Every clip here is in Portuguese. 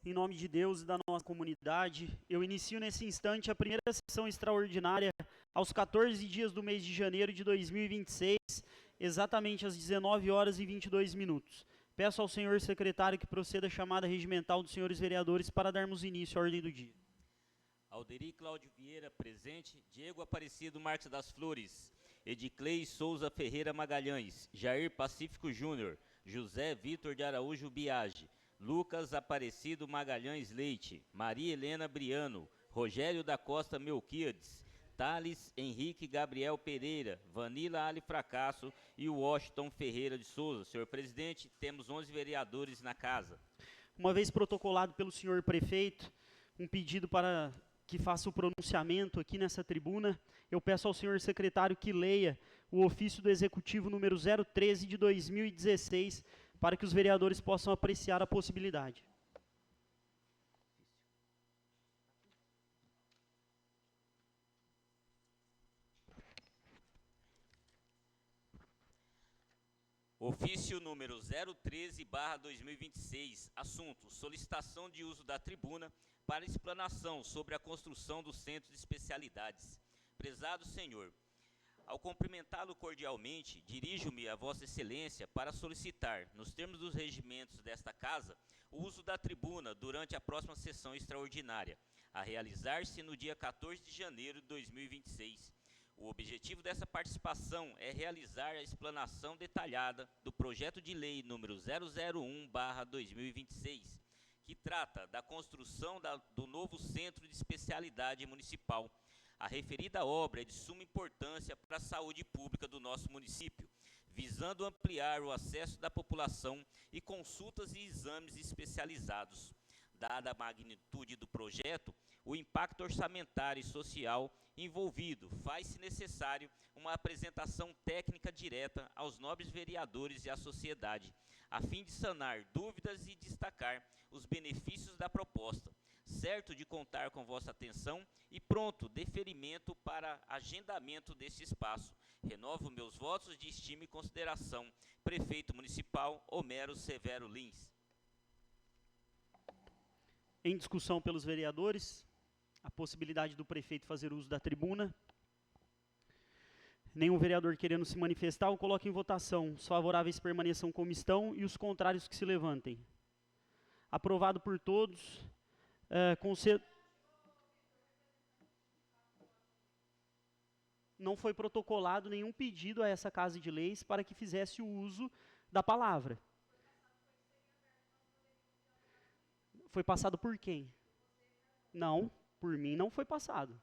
Em nome de Deus e da nossa comunidade, eu inicio nesse instante a primeira sessão extraordinária aos 14 dias do mês de janeiro de 2026, exatamente às 19 horas e 22 minutos. Peço ao senhor secretário que proceda a chamada regimental dos senhores vereadores para darmos início à ordem do dia. Alderi Cláudio Vieira, presente. Diego Aparecido Marques das Flores. Ediclei Souza Ferreira Magalhães. Jair Pacífico Júnior. José Vitor de Araújo Biagi. Lucas Aparecido Magalhães Leite. Maria Helena Briano. Rogério da Costa Melquiades. Thales Henrique Gabriel Pereira. Vanila Ali Fracasso e Washington Ferreira de Souza. Senhor presidente, temos 11 vereadores na casa. Uma vez protocolado pelo senhor prefeito, um pedido para que faça o pronunciamento aqui nessa tribuna, eu peço ao senhor secretário que leia o ofício do Executivo número 013 de 2016, para que os vereadores possam apreciar a possibilidade. Ofício número 013/2026, assunto: solicitação de uso da tribuna para explanação sobre a construção do Centro de Especialidades. Prezado senhor, ao cumprimentá-lo cordialmente, dirijo-me a Vossa Excelência para solicitar, nos termos dos regimentos desta Casa, o uso da tribuna durante a próxima sessão extraordinária, a realizar-se no dia 14 de janeiro de 2026. O objetivo dessa participação é realizar a explanação detalhada do projeto de lei número 001/2026, que trata da construção do novo Centro de Especialidade Municipal. A referida obra é de suma importância para a saúde pública do nosso município, visando ampliar o acesso da população e consultas e exames especializados. Dada a magnitude do projeto, o impacto orçamentário e social envolvido, faz-se necessário uma apresentação técnica direta aos nobres vereadores e à sociedade, a fim de sanar dúvidas e destacar os benefícios da proposta, certo de contar com vossa atenção e pronto deferimento para agendamento deste espaço. Renovo meus votos de estima e consideração. Prefeito Municipal Homero Severo Lins. Em discussão pelos vereadores, a possibilidade do prefeito fazer uso da tribuna. Nenhum vereador querendo se manifestar, eu coloco em votação. Os favoráveis permaneçam como estão e os contrários que se levantem. Aprovado por todos. Não foi protocolado nenhum pedido a essa Casa de Leis para que fizesse o uso da palavra. Foi passado por quem? Não, por mim não foi passado.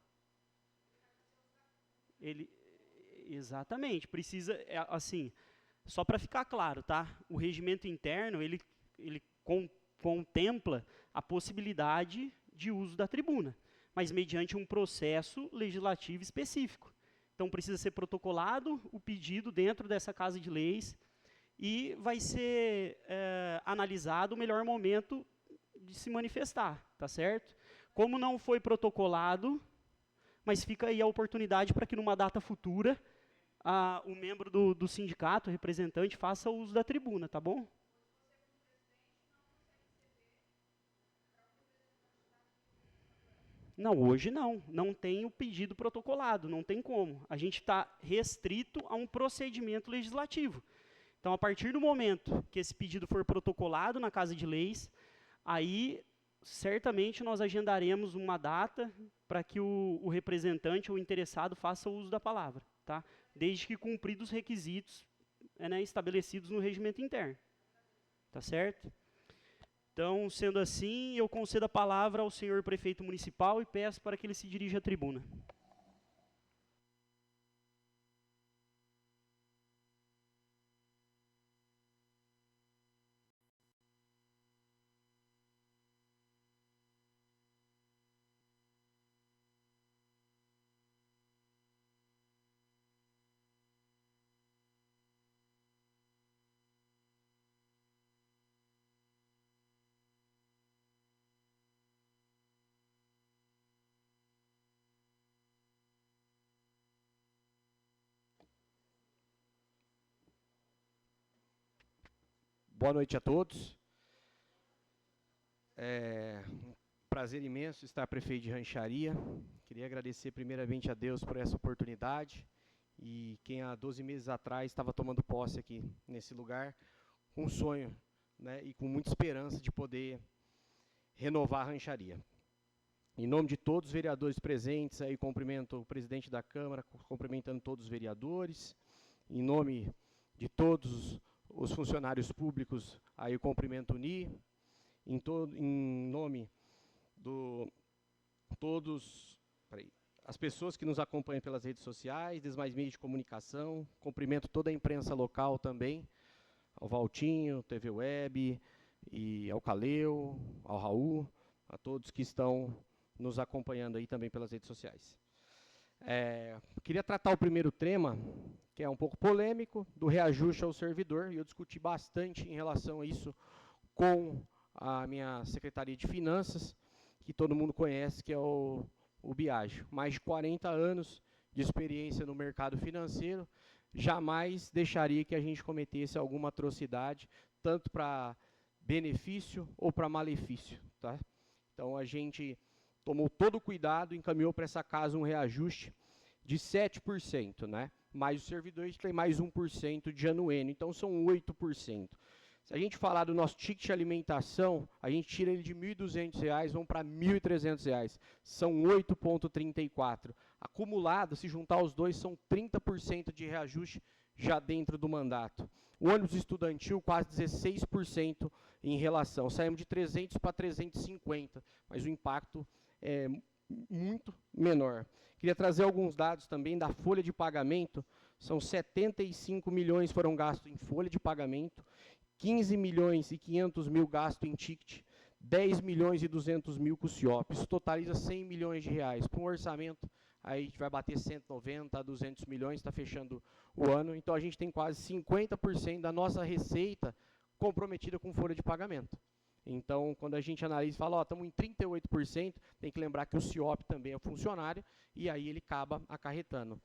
Exatamente, precisa, assim, só para ficar claro, tá? O regimento interno, ele contempla a possibilidade de uso da tribuna, mas mediante um processo legislativo específico. Então precisa ser protocolado o pedido dentro dessa Casa de Leis e vai ser analisado o melhor momento de se manifestar, tá certo? Como não foi protocolado, mas fica aí a oportunidade para que numa data futura o membro do sindicato, o representante, faça uso da tribuna, tá bom? Não, hoje não tem o pedido protocolado, não tem como. A gente está restrito a um procedimento legislativo. Então, a partir do momento que esse pedido for protocolado na Casa de Leis, aí, certamente, nós agendaremos uma data para que o representante ou interessado faça o uso da palavra, tá? Desde que cumpridos os requisitos estabelecidos no regimento interno. Tá certo? Então, sendo assim, eu concedo a palavra ao senhor prefeito municipal e peço para que ele se dirija à tribuna. Boa noite a todos. Um prazer imenso estar prefeito de Rancharia. Queria agradecer primeiramente a Deus por essa oportunidade. E quem há 12 meses atrás estava tomando posse aqui nesse lugar, com um sonho, né, e com muita esperança de poder renovar a Rancharia. Em nome de todos os vereadores presentes, aí cumprimento o presidente da Câmara, cumprimentando todos os vereadores. Em nome de todos os funcionários públicos, aí eu cumprimento o NI. Em nome de todos as pessoas que nos acompanham pelas redes sociais, demais meios de comunicação, cumprimento toda a imprensa local também, ao Valtinho, TV Web, e ao Caleu, ao Raul, a todos que estão nos acompanhando aí também pelas redes sociais. Queria tratar o primeiro tema, que é um pouco polêmico, do reajuste ao servidor, e eu discuti bastante em relação a isso com a minha Secretaria de Finanças, que todo mundo conhece, que é o Biagio. Mais de 40 anos de experiência no mercado financeiro, jamais deixaria que a gente cometesse alguma atrocidade, tanto para benefício ou para malefício. Tá? Então, a gente tomou todo o cuidado, encaminhou para essa casa um reajuste de 7%, né? Mais os servidores tem mais 1% de anuênio, então são 8%. Se a gente falar do nosso ticket de alimentação, a gente tira ele de R$ 1.200, vamos para R$ 1.300, são 8,34. Acumulado, se juntar os dois, são 30% de reajuste já dentro do mandato. O ônibus estudantil, quase 16% em relação. Saímos de 300 para 350, mas o impacto é muito menor. Queria trazer alguns dados também da folha de pagamento. São 75 milhões foram gastos em folha de pagamento, 15 milhões e 500 mil gastos em ticket, 10 milhões e 200 mil com o CIOP. Isso totaliza 100 milhões de reais. Com um orçamento, aí a gente vai bater 190 a 200 milhões, está fechando o ano. Então, a gente tem quase 50% da nossa receita comprometida com folha de pagamento. Então, quando a gente analisa e fala, ó, estamos em 38%, tem que lembrar que o CIOP também é funcionário, e aí ele acaba acarretando.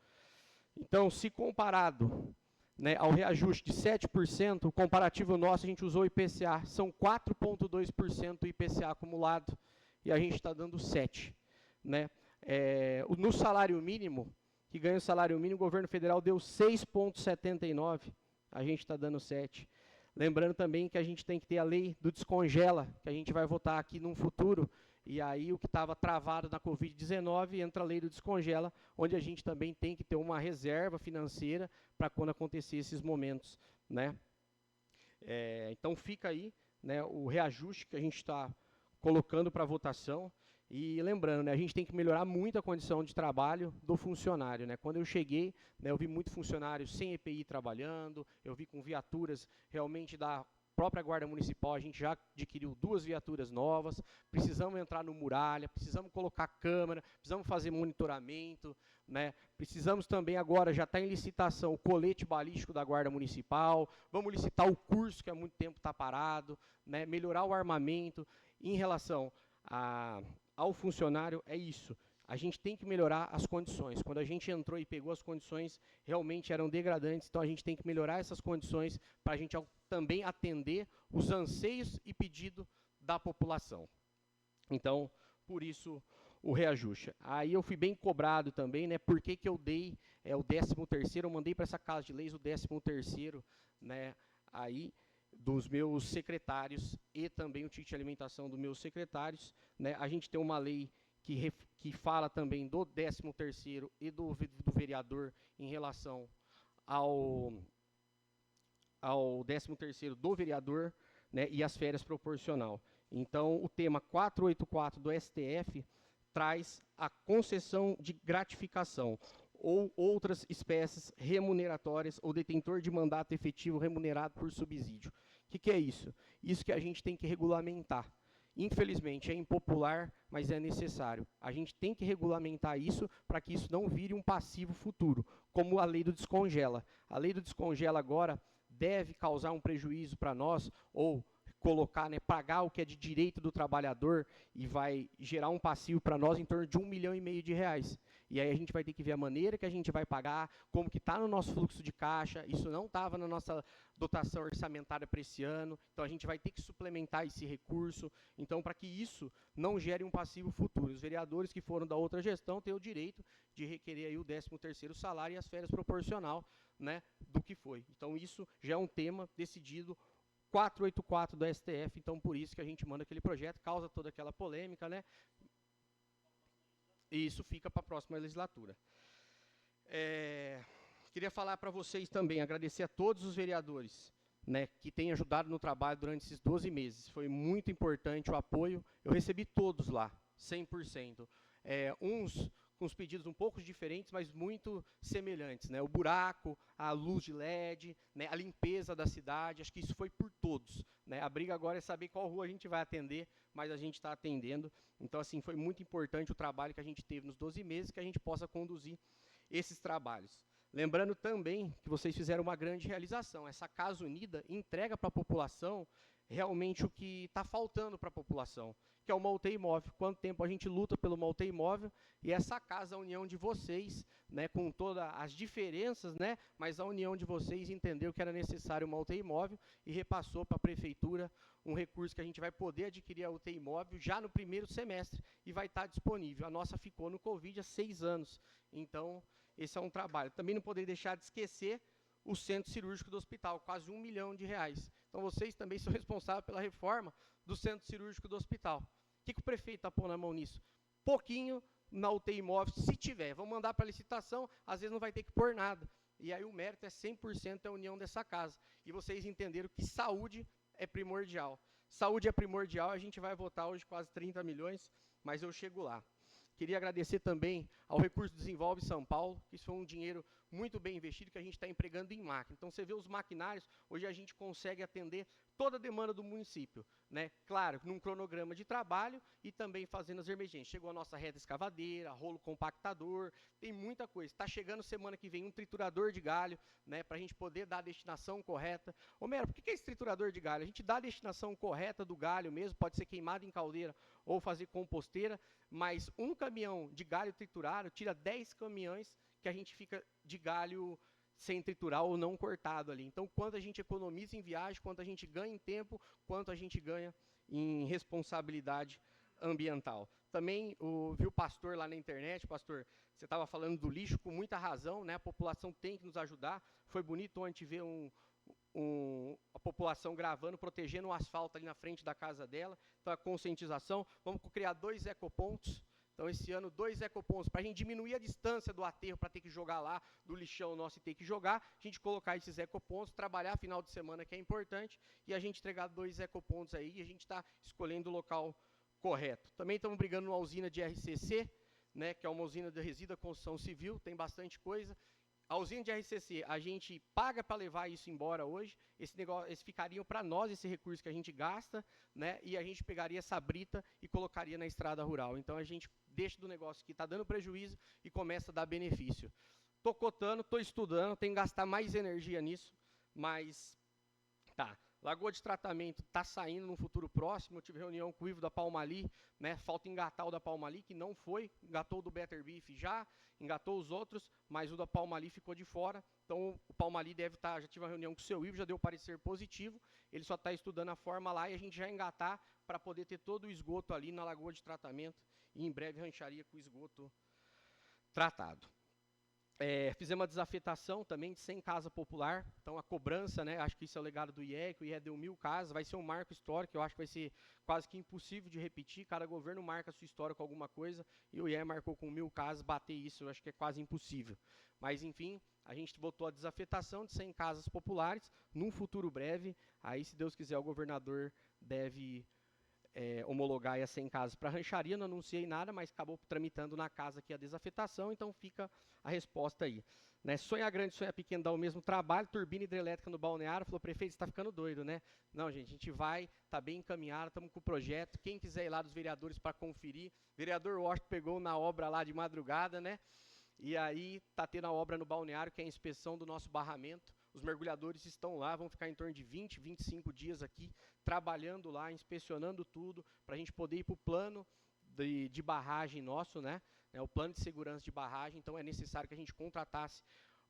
Então, se comparado, né, ao reajuste de 7%, o comparativo nosso, a gente usou o IPCA, são 4,2% o IPCA acumulado, e a gente está dando 7%. Né? No salário mínimo, que ganha o salário mínimo, o governo federal deu 6,79%, a gente está dando 7%. Lembrando também que a gente tem que ter a lei do descongela, que a gente vai votar aqui num futuro, e aí o que estava travado na Covid-19, entra a lei do descongela, onde a gente também tem que ter uma reserva financeira para quando acontecer esses momentos. Né? Então fica aí, né, o reajuste que a gente está colocando para votação. E lembrando, né, a gente tem que melhorar muito a condição de trabalho do funcionário. Né? Quando eu cheguei, né, eu vi muito funcionário sem EPI trabalhando, eu vi com viaturas realmente da própria Guarda Municipal, a gente já adquiriu 2 viaturas novas, precisamos entrar no muralha, precisamos colocar câmera, precisamos fazer monitoramento, né? Precisamos também agora, já está em licitação, o colete balístico da Guarda Municipal, vamos licitar o curso que há muito tempo está parado, né? Melhorar o armamento. Em relação ao funcionário, é isso. A gente tem que melhorar as condições. Quando a gente entrou e pegou as condições, realmente eram degradantes, então a gente tem que melhorar essas condições para a gente também atender os anseios e pedido da população. Então, por isso, o reajuste. Aí eu fui bem cobrado também, né? Por que eu dei o 13º, eu mandei para essa Casa de Leis o 13º, né? Aí, dos meus secretários e também o ticket de alimentação dos meus secretários, né? A gente tem uma lei que fala também do 13º e do vereador em relação ao 13º do vereador, né, e as férias proporcional. Então, o tema 484 do STF traz a concessão de gratificação ou outras espécies remuneratórias ou detentor de mandato efetivo remunerado por subsídio. O que é isso? Isso que a gente tem que regulamentar. Infelizmente, é impopular, mas é necessário. A gente tem que regulamentar isso para que isso não vire um passivo futuro, como a lei do descongela. A lei do descongela agora deve causar um prejuízo para nós, ou colocar, né, pagar o que é de direito do trabalhador e vai gerar um passivo para nós em torno de R$1,5 milhão. E aí a gente vai ter que ver a maneira que a gente vai pagar, como que está no nosso fluxo de caixa, isso não estava na nossa dotação orçamentária para esse ano, então a gente vai ter que suplementar esse recurso, então para que isso não gere um passivo futuro. Os vereadores que foram da outra gestão têm o direito de requerer aí o 13º salário e as férias proporcional, né, do que foi. Então isso já é um tema decidido 484 do STF, então por isso que a gente manda aquele projeto, causa toda aquela polêmica, né? E isso fica para a próxima legislatura. Queria falar para vocês também, agradecer a todos os vereadores, né, que têm ajudado no trabalho durante esses 12 meses. Foi muito importante o apoio. Eu recebi todos lá, 100%. Uns com os pedidos um pouco diferentes, mas muito semelhantes, né? O buraco, a luz de LED, né, a limpeza da cidade, acho que isso foi por todos, né? A briga agora é saber qual rua a gente vai atender, mas a gente está atendendo. Então, assim, foi muito importante o trabalho que a gente teve nos 12 meses, que a gente possa conduzir esses trabalhos. Lembrando também que vocês fizeram uma grande realização. Essa Casa Unida entrega para a população realmente o que está faltando para a população, que é uma UTI imóvel. Quanto tempo a gente luta pelo uma UTI imóvel, e essa casa, a união de vocês, né, com todas as diferenças, né, mas a união de vocês entendeu que era necessário uma UTI imóvel e repassou para a prefeitura um recurso que a gente vai poder adquirir a UTI imóvel já no primeiro semestre e vai estar disponível. A nossa ficou no Covid há 6 anos, então esse é um trabalho. Também não poderia deixar de esquecer o centro cirúrgico do hospital, quase R$1 milhão. Então, vocês também são responsáveis pela reforma do centro cirúrgico do hospital. O que o prefeito está pondo a mão nisso? Pouquinho na UTI imóvel, se tiver. Vamos mandar para licitação, às vezes não vai ter que pôr nada. E aí o mérito é 100% a união dessa casa. E vocês entenderam que saúde é primordial. Saúde é primordial, a gente vai votar hoje quase 30 milhões, mas eu chego lá. Queria agradecer também ao Recurso Desenvolve São Paulo, que isso foi um dinheiro muito bem investido, que a gente está empregando em máquina. Então, você vê os maquinários, hoje a gente consegue atender toda a demanda do município, né? Claro, num cronograma de trabalho e também fazendo as emergências. Chegou a nossa reta escavadeira, rolo compactador, tem muita coisa. Está chegando semana que vem um triturador de galho, né, para a gente poder dar a destinação correta. Homero, por que é esse triturador de galho? A gente dá a destinação correta do galho mesmo, pode ser queimado em caldeira ou fazer composteira, mas um caminhão de galho triturado tira 10 caminhões que a gente fica de galho sem triturar ou não cortado ali. Então, quanto a gente economiza em viagem, quanto a gente ganha em tempo, quanto a gente ganha em responsabilidade ambiental. Também, vi o pastor lá na internet, pastor, você estava falando do lixo com muita razão, né? A população tem que nos ajudar. Foi bonito ontem ver a população gravando, protegendo o asfalto ali na frente da casa dela. Então, a conscientização. Vamos criar 2 ecopontos. Então, esse ano, 2 ecopontos, para a gente diminuir a distância do aterro, para ter que jogar lá, do lixão nosso e ter que jogar, a gente colocar esses ecopontos, trabalhar final de semana, que é importante, e a gente entregar 2 ecopontos aí, e a gente está escolhendo o local correto. Também estamos brigando numa usina de RCC, né, que é uma usina de resíduo da construção civil, tem bastante coisa. A usina de RCC, a gente paga para levar isso embora hoje, eles ficariam para nós esse recurso que a gente gasta, né, e a gente pegaria essa brita e colocaria na estrada rural. Então, a gente deixa do negócio que está dando prejuízo e começa a dar benefício. Estou cotando, estou estudando, tenho que gastar mais energia nisso, mas tá. Lagoa de tratamento está saindo no futuro próximo. Eu tive reunião com o Ivo da Palmali, né? Falta engatar o da Palmali, que não foi. Engatou o do Better Beef já, engatou os outros, mas o da Palmali ficou de fora. Então, o Palmali deve estar, já tive uma reunião com o seu Ivo, já deu parecer positivo. Ele só está estudando a forma lá e a gente já engatar para poder ter todo o esgoto ali na Lagoa de Tratamento e em breve rancharia com o esgoto tratado. Fizemos uma desafetação também de 100 casas popular, então a cobrança, né, acho que isso é o legado do IE, o IE deu 1000 casas, vai ser um marco histórico, eu acho que vai ser quase que impossível de repetir, cada governo marca a sua história com alguma coisa, e o IE marcou com 1000 casas, bater isso eu acho que é quase impossível. Mas enfim, a gente votou a desafetação de 100 casas populares, num futuro breve, aí se Deus quiser o governador deve homologar as 100 casas para rancharia, não anunciei nada, mas acabou tramitando na casa aqui a desafetação, então fica a resposta aí. Né? Sonha grande, sonha pequeno, dá o mesmo trabalho, turbina hidrelétrica no balneário, falou, prefeito, você está ficando doido, né? Não, gente, a gente vai, está bem encaminhado, estamos com o projeto, quem quiser ir lá dos vereadores para conferir, vereador Washington pegou na obra lá de madrugada, né? E aí está tendo a obra no balneário, que é a inspeção do nosso barramento, Os mergulhadores estão lá, vão ficar em torno de 20, 25 dias aqui, trabalhando lá, inspecionando tudo, para a gente poder ir para o plano de barragem nosso, né? O plano de segurança de barragem. Então é necessário que a gente contratasse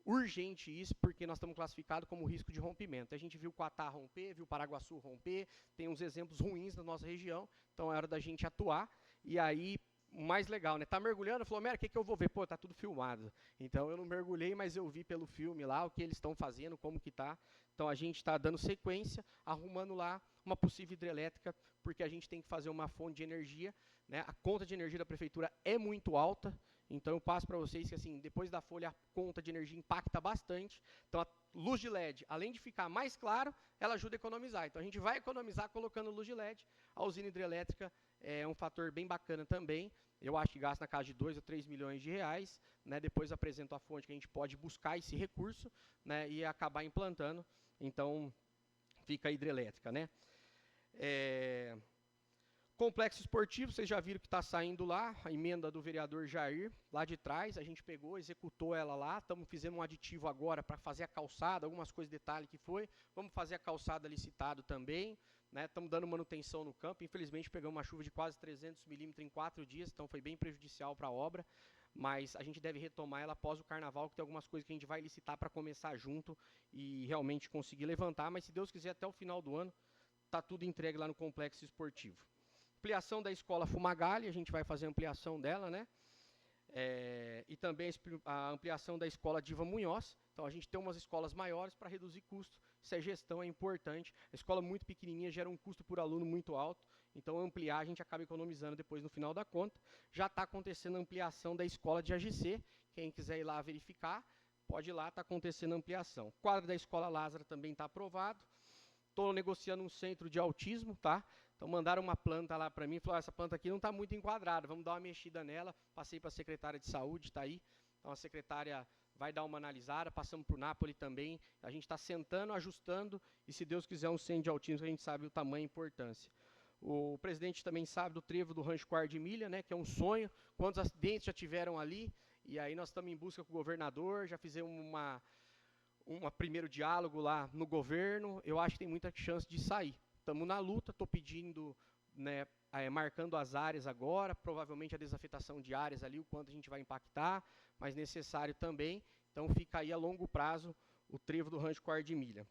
urgente isso, porque nós estamos classificados como risco de rompimento. A gente viu o Quatá romper, viu o Paraguaçu romper, tem uns exemplos ruins na nossa região, então é hora da gente atuar. E aí, o mais legal, né? Tá mergulhando, falou, Mera, o que que eu vou ver? Pô, tá tudo filmado. Então eu não mergulhei, mas eu vi pelo filme lá o que eles estão fazendo, como que tá. Então a gente está dando sequência, arrumando lá uma possível hidrelétrica, porque a gente tem que fazer uma fonte de energia, né? A conta de energia da prefeitura é muito alta, então eu passo para vocês que assim, depois da folha a conta de energia impacta bastante. Então a luz de LED, além de ficar mais claro, ela ajuda a economizar. Então a gente vai economizar colocando luz de LED. A usina hidrelétrica é um fator bem bacana também. Eu acho que gasta na casa de 2 a 3 milhões de reais, né? Depois apresento a fonte que a gente pode buscar esse recurso, né? E acabar implantando. Então fica a hidrelétrica, né? Complexo esportivo, vocês já viram que está saindo lá, a emenda do vereador Jair, lá de trás, a gente pegou, executou ela lá, fizemos um aditivo agora para fazer a calçada, algumas coisas, detalhe que foi, vamos fazer a calçada licitado também, né? Estamos dando manutenção no campo, infelizmente pegamos uma chuva de quase 300 milímetros em 4 dias, então foi bem prejudicial para a obra, mas a gente deve retomar ela após o carnaval, que tem algumas coisas que a gente vai licitar para começar junto e realmente conseguir levantar, mas se Deus quiser até o final do ano, está tudo entregue lá no complexo esportivo. Ampliação da escola Fumagalli, a gente vai fazer a ampliação dela, né? E também a ampliação da escola Diva Munhoz. Então a gente tem umas escolas maiores para reduzir custo. Isso é gestão, é importante. A escola muito pequenininha gera um custo por aluno muito alto. Então ampliar a gente acaba economizando depois no final da conta. Já está acontecendo a ampliação da escola de AGC. Quem quiser ir lá verificar, pode ir lá, está acontecendo a ampliação. O quadro da escola Lázara também está aprovado. Estou negociando um centro de autismo, tá? Então mandaram uma planta lá para mim, falaram, essa planta aqui não está muito enquadrada, vamos dar uma mexida nela. Passei para a secretária de saúde, está aí. Então a secretária vai dar uma analisada, passamos para o Napoli também. A gente está sentando, ajustando, e se Deus quiser um centro de autismo, a gente sabe o tamanho e a importância. O presidente também sabe do trevo do Rancho Quarto de Milha, né, que é um sonho. Quantos acidentes já tiveram ali? E aí nós estamos em busca com o governador, já fizemos um primeiro diálogo lá no governo. Eu acho que tem muita chance de sair. Estamos na luta, estou pedindo, né, marcando as áreas agora, provavelmente a desafetação de áreas ali, o quanto a gente vai impactar, mas necessário também. Então fica aí a longo prazo o trevo do Rancho Quarto de Milha.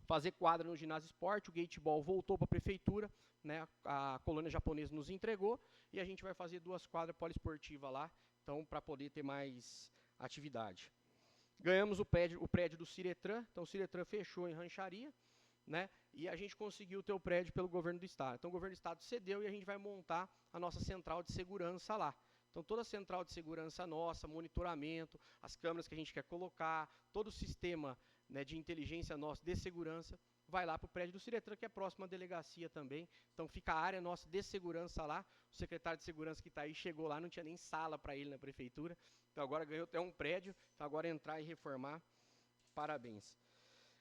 Fazer quadra no ginásio esporte, o gateball voltou para a prefeitura, né, a colônia japonesa nos entregou, e a gente vai fazer 2 quadras poliesportivas lá, então para poder ter mais atividade. Ganhamos o prédio do Ciretran, então o Ciretran fechou em Rancharia, né? E a gente conseguiu ter o prédio pelo governo do estado. Então o governo do estado cedeu e a gente vai montar a nossa central de segurança lá. Então toda a central de segurança nossa, monitoramento, as câmeras que a gente quer colocar, todo o sistema, né, de inteligência nosso de segurança, vai lá para o prédio do Ciretran, que é próximo à delegacia também. Então fica a área nossa de segurança lá. O secretário de segurança que está aí chegou lá, não tinha nem sala para ele na prefeitura. Então agora ganhou até um prédio, então agora entrar e reformar, parabéns.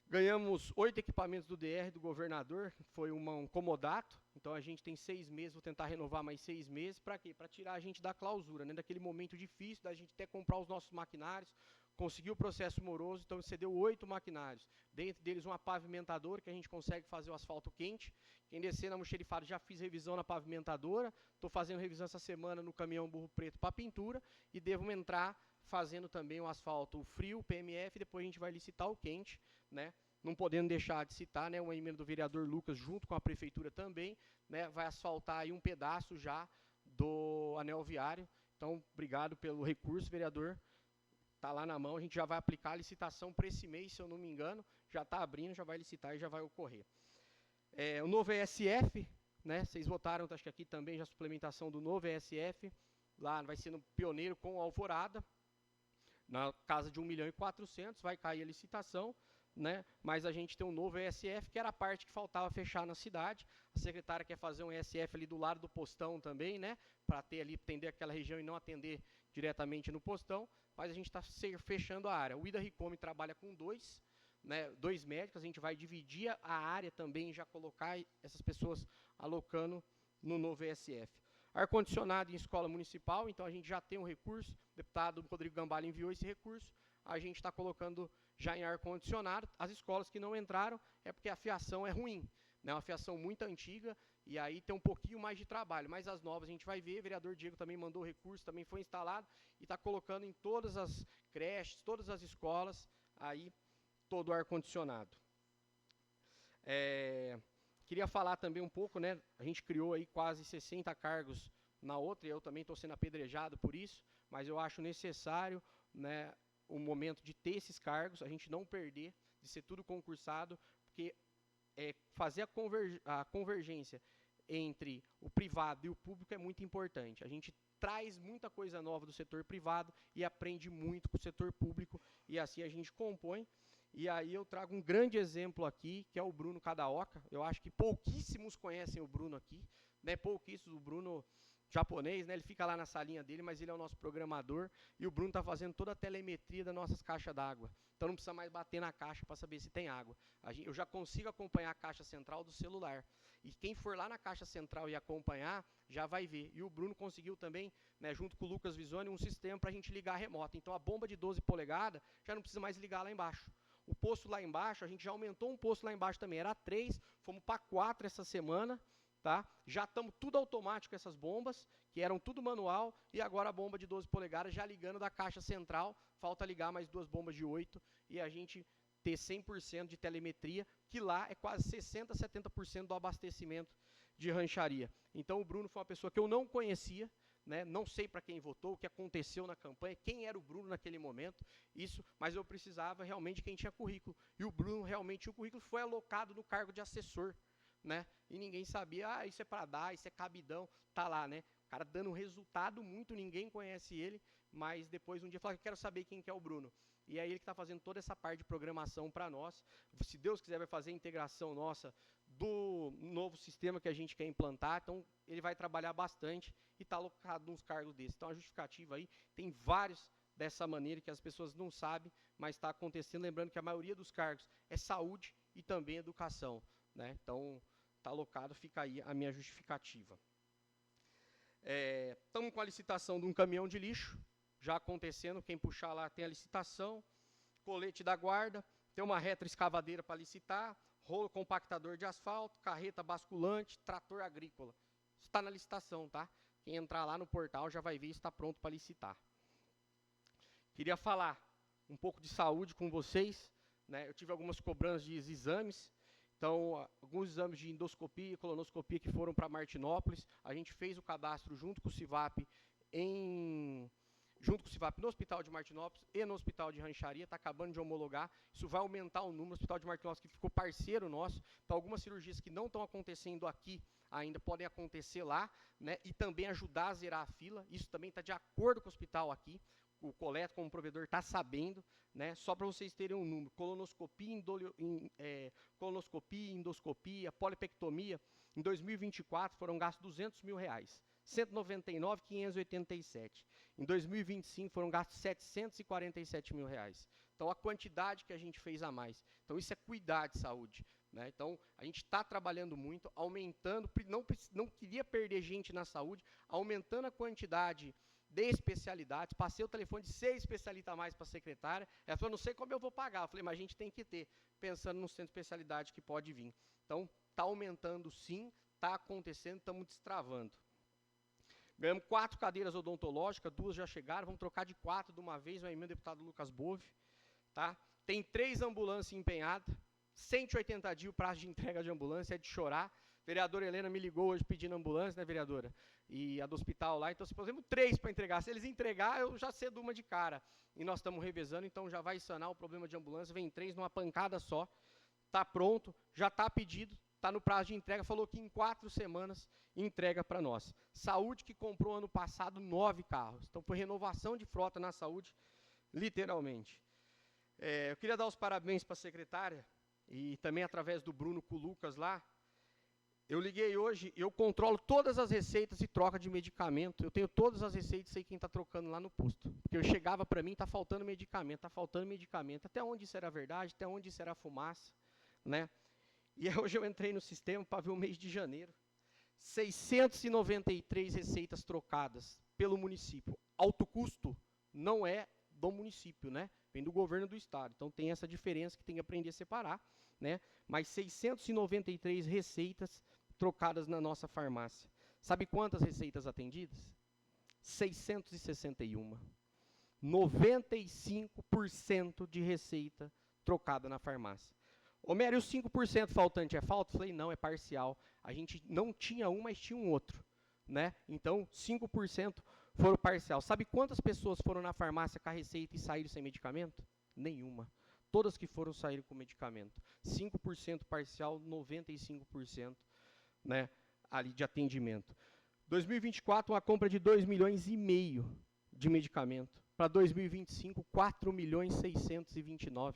Ganhamos 8 equipamentos do DR, do governador, foi um comodato, então a gente tem 6 meses, vou tentar renovar mais 6 meses, para quê? Para tirar a gente da clausura, né? Daquele momento difícil, da gente até comprar os nossos maquinários, conseguiu o processo moroso, então cedeu 8 maquinários, dentro deles uma pavimentadora, que a gente consegue fazer o asfalto quente. Quem descer na Almoxarifado, já fiz revisão na pavimentadora, estou fazendo revisão essa semana no caminhão Burro Preto para pintura, e devo entrar fazendo também o asfalto frio, PMF, depois a gente vai licitar o quente, né? Não podendo deixar de citar, né, uma emenda do vereador Lucas, junto com a prefeitura também, né, vai asfaltar aí um pedaço já do anel viário. Então, obrigado pelo recurso, vereador. Está lá na mão, a gente já vai aplicar a licitação para esse mês, se eu não me engano, já está abrindo, já vai licitar e já vai ocorrer. O novo ESF, né, vocês votaram, acho que aqui também, já a suplementação do novo ESF, lá vai ser no Pioneiro com Alvorada, na casa de 1.400.000, vai cair a licitação, né? Mas a gente tem um novo ESF, que era a parte que faltava fechar na cidade. A secretária quer fazer um ESF ali do lado do postão também, né? Para ter ali, atender aquela região e não atender diretamente no postão, mas a gente está fechando a área. O Ida Ricome trabalha com 2, né, 2 médicos, a gente vai dividir a área também, já colocar essas pessoas alocando no novo ESF. Ar-condicionado em escola municipal, então a gente já tem um recurso, o deputado Rodrigo Gambale enviou esse recurso, a gente está colocando já em ar-condicionado. As escolas que não entraram é porque a fiação é ruim, né? Uma fiação muito antiga, e aí tem um pouquinho mais de trabalho. Mas as novas a gente vai ver, o vereador Diego também mandou recurso, também foi instalado, e está colocando em todas as creches, todas as escolas, aí todo o ar-condicionado. Queria falar também um pouco, né? A gente criou aí quase 60 cargos na outra, e eu também estou sendo apedrejado por isso, mas eu acho necessário, né, o momento de ter esses cargos, a gente não perder, de ser tudo concursado, porque fazer a convergência entre o privado e o público é muito importante. A gente traz muita coisa nova do setor privado e aprende muito com o setor público, e assim a gente compõe. E aí eu trago um grande exemplo aqui, que é o Bruno Kadaoka. Eu acho que pouquíssimos conhecem o Bruno aqui, né? Pouquíssimos, o Bruno japonês, né? Ele fica lá na salinha dele, mas ele é o nosso programador, e o Bruno está fazendo toda a telemetria das nossas caixas d'água. Então não precisa mais bater na caixa para saber se tem água. Eu já consigo acompanhar a caixa central do celular. E quem for lá na caixa central e acompanhar, já vai ver. E o Bruno conseguiu também, né, junto com o Lucas Visoni, um sistema para a gente ligar remoto. Então a bomba de 12 polegadas já não precisa mais ligar lá embaixo. O posto lá embaixo, a gente já aumentou um posto lá embaixo também, era 3, fomos para 4 essa semana, tá? Já estamos tudo automático essas bombas, que eram tudo manual, e agora a bomba de 12 polegadas já ligando da caixa central, falta ligar mais 2 bombas de 8, e a gente ter 100% de telemetria, que lá é quase 60%, 70% do abastecimento de rancharia. Então o Bruno foi uma pessoa que eu não conhecia, né? Não sei para quem votou, o que aconteceu na campanha, quem era o Bruno naquele momento, mas eu precisava realmente de quem tinha currículo. E o Bruno realmente, o currículo foi alocado no cargo de assessor, né? E ninguém sabia, isso é para dar, isso é cabidão, tá lá, né? O cara dando um resultado muito, ninguém conhece ele, mas depois um dia fala que quero saber quem que é o Bruno. E é ele que está fazendo toda essa parte de programação para nós. Se Deus quiser, vai fazer a integração nossa do novo sistema que a gente quer implantar. Então, ele vai trabalhar bastante e está alocado nos cargos desses. Então, a justificativa aí tem vários dessa maneira que as pessoas não sabem, mas está acontecendo. Lembrando que a maioria dos cargos é saúde e também educação, né? Então, está alocado, fica aí a minha justificativa. Estamos com a licitação de um caminhão de lixo, já acontecendo, quem puxar lá tem a licitação, colete da guarda, tem uma retroescavadeira para licitar, rolo compactador de asfalto, carreta basculante, trator agrícola. Isso está na licitação, tá? Quem entrar lá no portal já vai ver, está pronto para licitar. Queria falar um pouco de saúde com vocês, né? Eu tive algumas cobranças de exames, então, alguns exames de endoscopia e colonoscopia que foram para Martinópolis, a gente fez o cadastro junto com o CIVAP no Hospital de Martinópolis e no Hospital de Rancharia, está acabando de homologar, isso vai aumentar o número. O Hospital de Martinópolis que ficou parceiro nosso, então algumas cirurgias que não estão acontecendo aqui ainda podem acontecer lá, né, e também ajudar a zerar a fila, isso também está de acordo com o hospital aqui, o Coleta como provedor está sabendo, né, só para vocês terem um número, colonoscopia, endoscopia, polipectomia, em 2024 foram gastos R$200 mil, 199.587. Em 2025 foram gastos R$747 mil. Então a quantidade que a gente fez a mais. Então isso é cuidar de saúde, né? Então a gente está trabalhando muito, aumentando, não queria perder gente na saúde, aumentando a quantidade de especialidades. Passei o telefone de 6 especialistas a mais para a secretária. Ela falou, não sei como eu vou pagar. Eu falei, mas a gente tem que ter, pensando no centro de especialidade que pode vir. Então está aumentando sim, está acontecendo, estamos destravando. Ganhamos 4 cadeiras odontológicas, 2 já chegaram, vamos trocar de 4 de uma vez, vai emenda o deputado Lucas Bove. Tá? Tem 3 ambulâncias empenhadas, 180 dias o prazo de entrega de ambulância, é de chorar. A vereadora Helena me ligou hoje pedindo ambulância, né, vereadora? E a do hospital lá, então se fazemos 3 para entregar. Se eles entregar, eu já cedo uma de cara. E nós estamos revezando, então já vai sanar o problema de ambulância, vem 3 numa pancada só. Está pronto, já está pedido. Está no prazo de entrega, falou que em 4 semanas entrega para nós. Saúde que comprou ano passado 9 carros. Então foi renovação de frota na saúde, literalmente. Eu queria dar os parabéns para a secretária, e também através do Bruno com o Lucas lá. Eu liguei hoje, eu controlo todas as receitas e troca de medicamento. Eu tenho todas as receitas, sei quem está trocando lá no posto. Porque eu chegava para mim, está faltando medicamento, está faltando medicamento. Até onde isso era verdade, até onde isso era fumaça, né? E hoje eu entrei no sistema para ver o mês de janeiro. 693 receitas trocadas pelo município. Alto custo não é do município, né? Vem do governo do estado. Então tem essa diferença que tem que aprender a separar, né? Mas 693 receitas trocadas na nossa farmácia. Sabe quantas receitas atendidas? 661. 95% de receita trocada na farmácia. Ô, Mério, e os 5% faltante é falta? Eu falei, não, é parcial. A gente não tinha um, mas tinha um outro, né? Então, 5% foram parcial. Sabe quantas pessoas foram na farmácia com a receita e saíram sem medicamento? Nenhuma. Todas que foram saíram com medicamento. 5% parcial, 95%, né, ali de atendimento. 2024, uma compra de 2,5 milhões de medicamento. Para 2025, 4.629.000.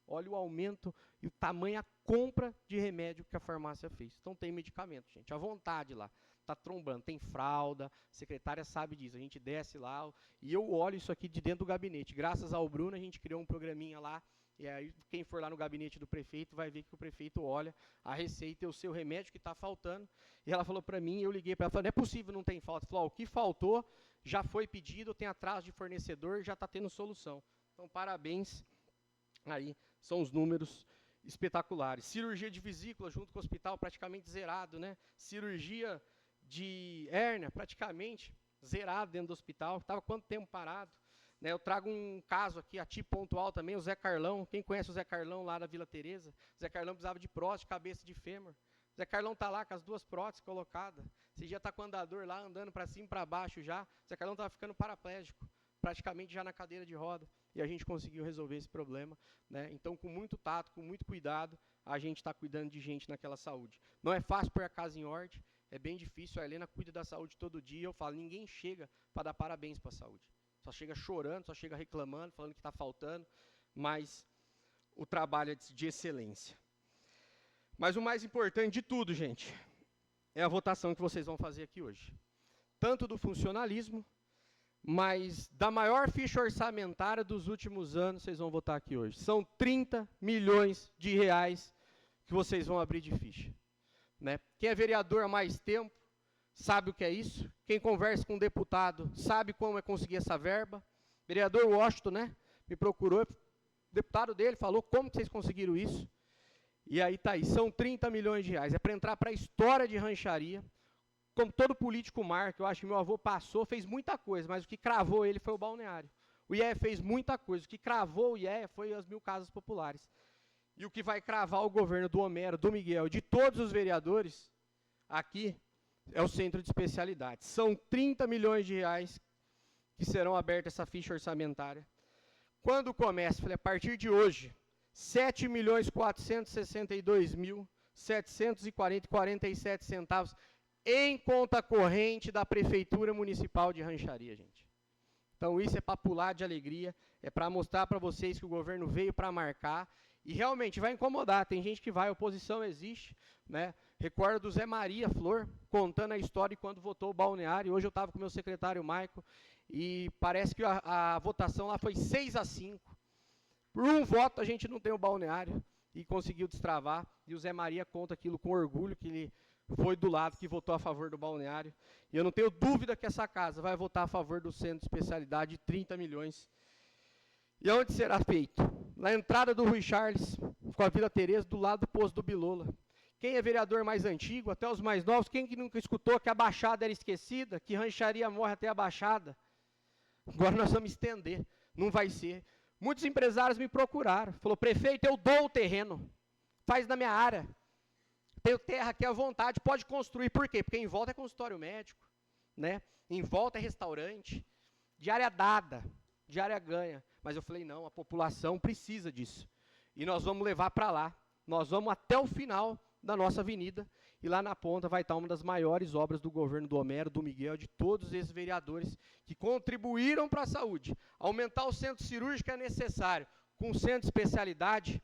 Olha o aumento e o tamanho, a compra de remédio que a farmácia fez. Então tem medicamento, gente, à vontade lá. Está trombando, tem fralda, a secretária sabe disso. A gente desce lá e eu olho isso aqui de dentro do gabinete. Graças ao Bruno, a gente criou um programinha lá. E aí, quem for lá no gabinete do prefeito vai ver que o prefeito olha a receita e o seu remédio que está faltando. E ela falou para mim, eu liguei para ela, falei, não é possível, não tem falta. Ela falou, o que faltou já foi pedido, tem atraso de fornecedor, já está tendo solução. Então, parabéns. Aí, são os números espetaculares. Cirurgia de vesícula junto com o hospital praticamente zerado, né? Cirurgia de hérnia praticamente zerado dentro do hospital. Estava quanto tempo parado? Né, eu trago um caso aqui, a ti pontual também, o Zé Carlão. Quem conhece o Zé Carlão lá da Vila Teresa? O Zé Carlão precisava de prótese, cabeça de fêmur. O Zé Carlão está lá com as 2 próteses colocadas. Esse dia está com o andador lá, andando para cima e para baixo já. O Zé Carlão estava ficando paraplégico, praticamente já na cadeira de roda. E a gente conseguiu resolver esse problema, né? Então, com muito tato, com muito cuidado, a gente está cuidando de gente naquela saúde. Não é fácil pôr a casa em ordem, é bem difícil. A Helena cuida da saúde todo dia. Eu falo, ninguém chega para dar parabéns para a saúde. Só chega chorando, só chega reclamando, falando que está faltando, mas o trabalho é de excelência. Mas o mais importante de tudo, gente, é a votação que vocês vão fazer aqui hoje. Tanto do funcionalismo, mas da maior ficha orçamentária dos últimos anos, vocês vão votar aqui hoje. São 30 milhões de reais que vocês vão abrir de ficha, né? Quem é vereador há mais tempo, sabe o que é isso. Quem conversa com um deputado sabe como é conseguir essa verba. Vereador Washington, né, me procurou, o deputado dele falou como que vocês conseguiram isso. E aí está aí, são 30 milhões de reais. É para entrar para a história de rancharia. Como todo político marca, eu acho que meu avô passou, fez muita coisa, mas o que cravou ele foi o balneário. O IEA fez muita coisa, o que cravou o IEA foi as 1.000 casas populares. E o que vai cravar o governo do Homero, do Miguel, de todos os vereadores aqui, é o centro de especialidades. São 30 milhões de reais que serão abertas essa ficha orçamentária. Quando começa? Falei, a partir de hoje, 7.462.740,47 centavos em conta corrente da Prefeitura Municipal de Rancharia, gente. Então isso é para pular de alegria, é para mostrar para vocês que o governo veio para marcar. E realmente vai incomodar, tem gente que vai, a oposição existe, né? Recordo do Zé Maria Flor, contando a história de quando votou o balneário. Hoje eu estava com o meu secretário Maico, e parece que a votação lá foi 6-5. Por um voto a gente não tem o balneário, e conseguiu destravar. E o Zé Maria conta aquilo com orgulho, que ele foi do lado que votou a favor do balneário. E eu não tenho dúvida que essa casa vai votar a favor do centro de especialidade de 30 milhões. E onde será feito? Na entrada do Rui Charles, com a Vila Teresa, do lado do posto do Bilola. Quem é vereador mais antigo, até os mais novos, quem que nunca escutou que a Baixada era esquecida, que rancharia morre até a Baixada? Agora nós vamos estender, não vai ser. Muitos empresários me procuraram, falou, prefeito, eu dou o terreno, faz na minha área. Tenho terra aqui à vontade, pode construir. Por quê? Porque em volta é consultório médico, né? Em volta é restaurante, de área dada, de área ganha. Mas eu falei, não, a população precisa disso. E nós vamos levar para lá. Nós vamos até o final da nossa avenida. E lá na ponta vai estar uma das maiores obras do governo do Homero, do Miguel, de todos esses vereadores que contribuíram para a saúde. Aumentar o centro cirúrgico é necessário. Com o centro de especialidade,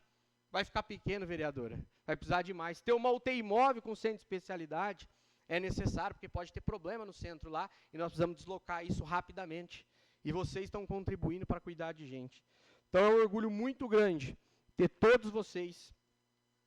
vai ficar pequeno, vereadora. Vai precisar de mais. Ter uma UTI móvel com centro de especialidade é necessário, porque pode ter problema no centro lá, e nós precisamos deslocar isso rapidamente. E vocês estão contribuindo para cuidar de gente. Então é um orgulho muito grande ter todos vocês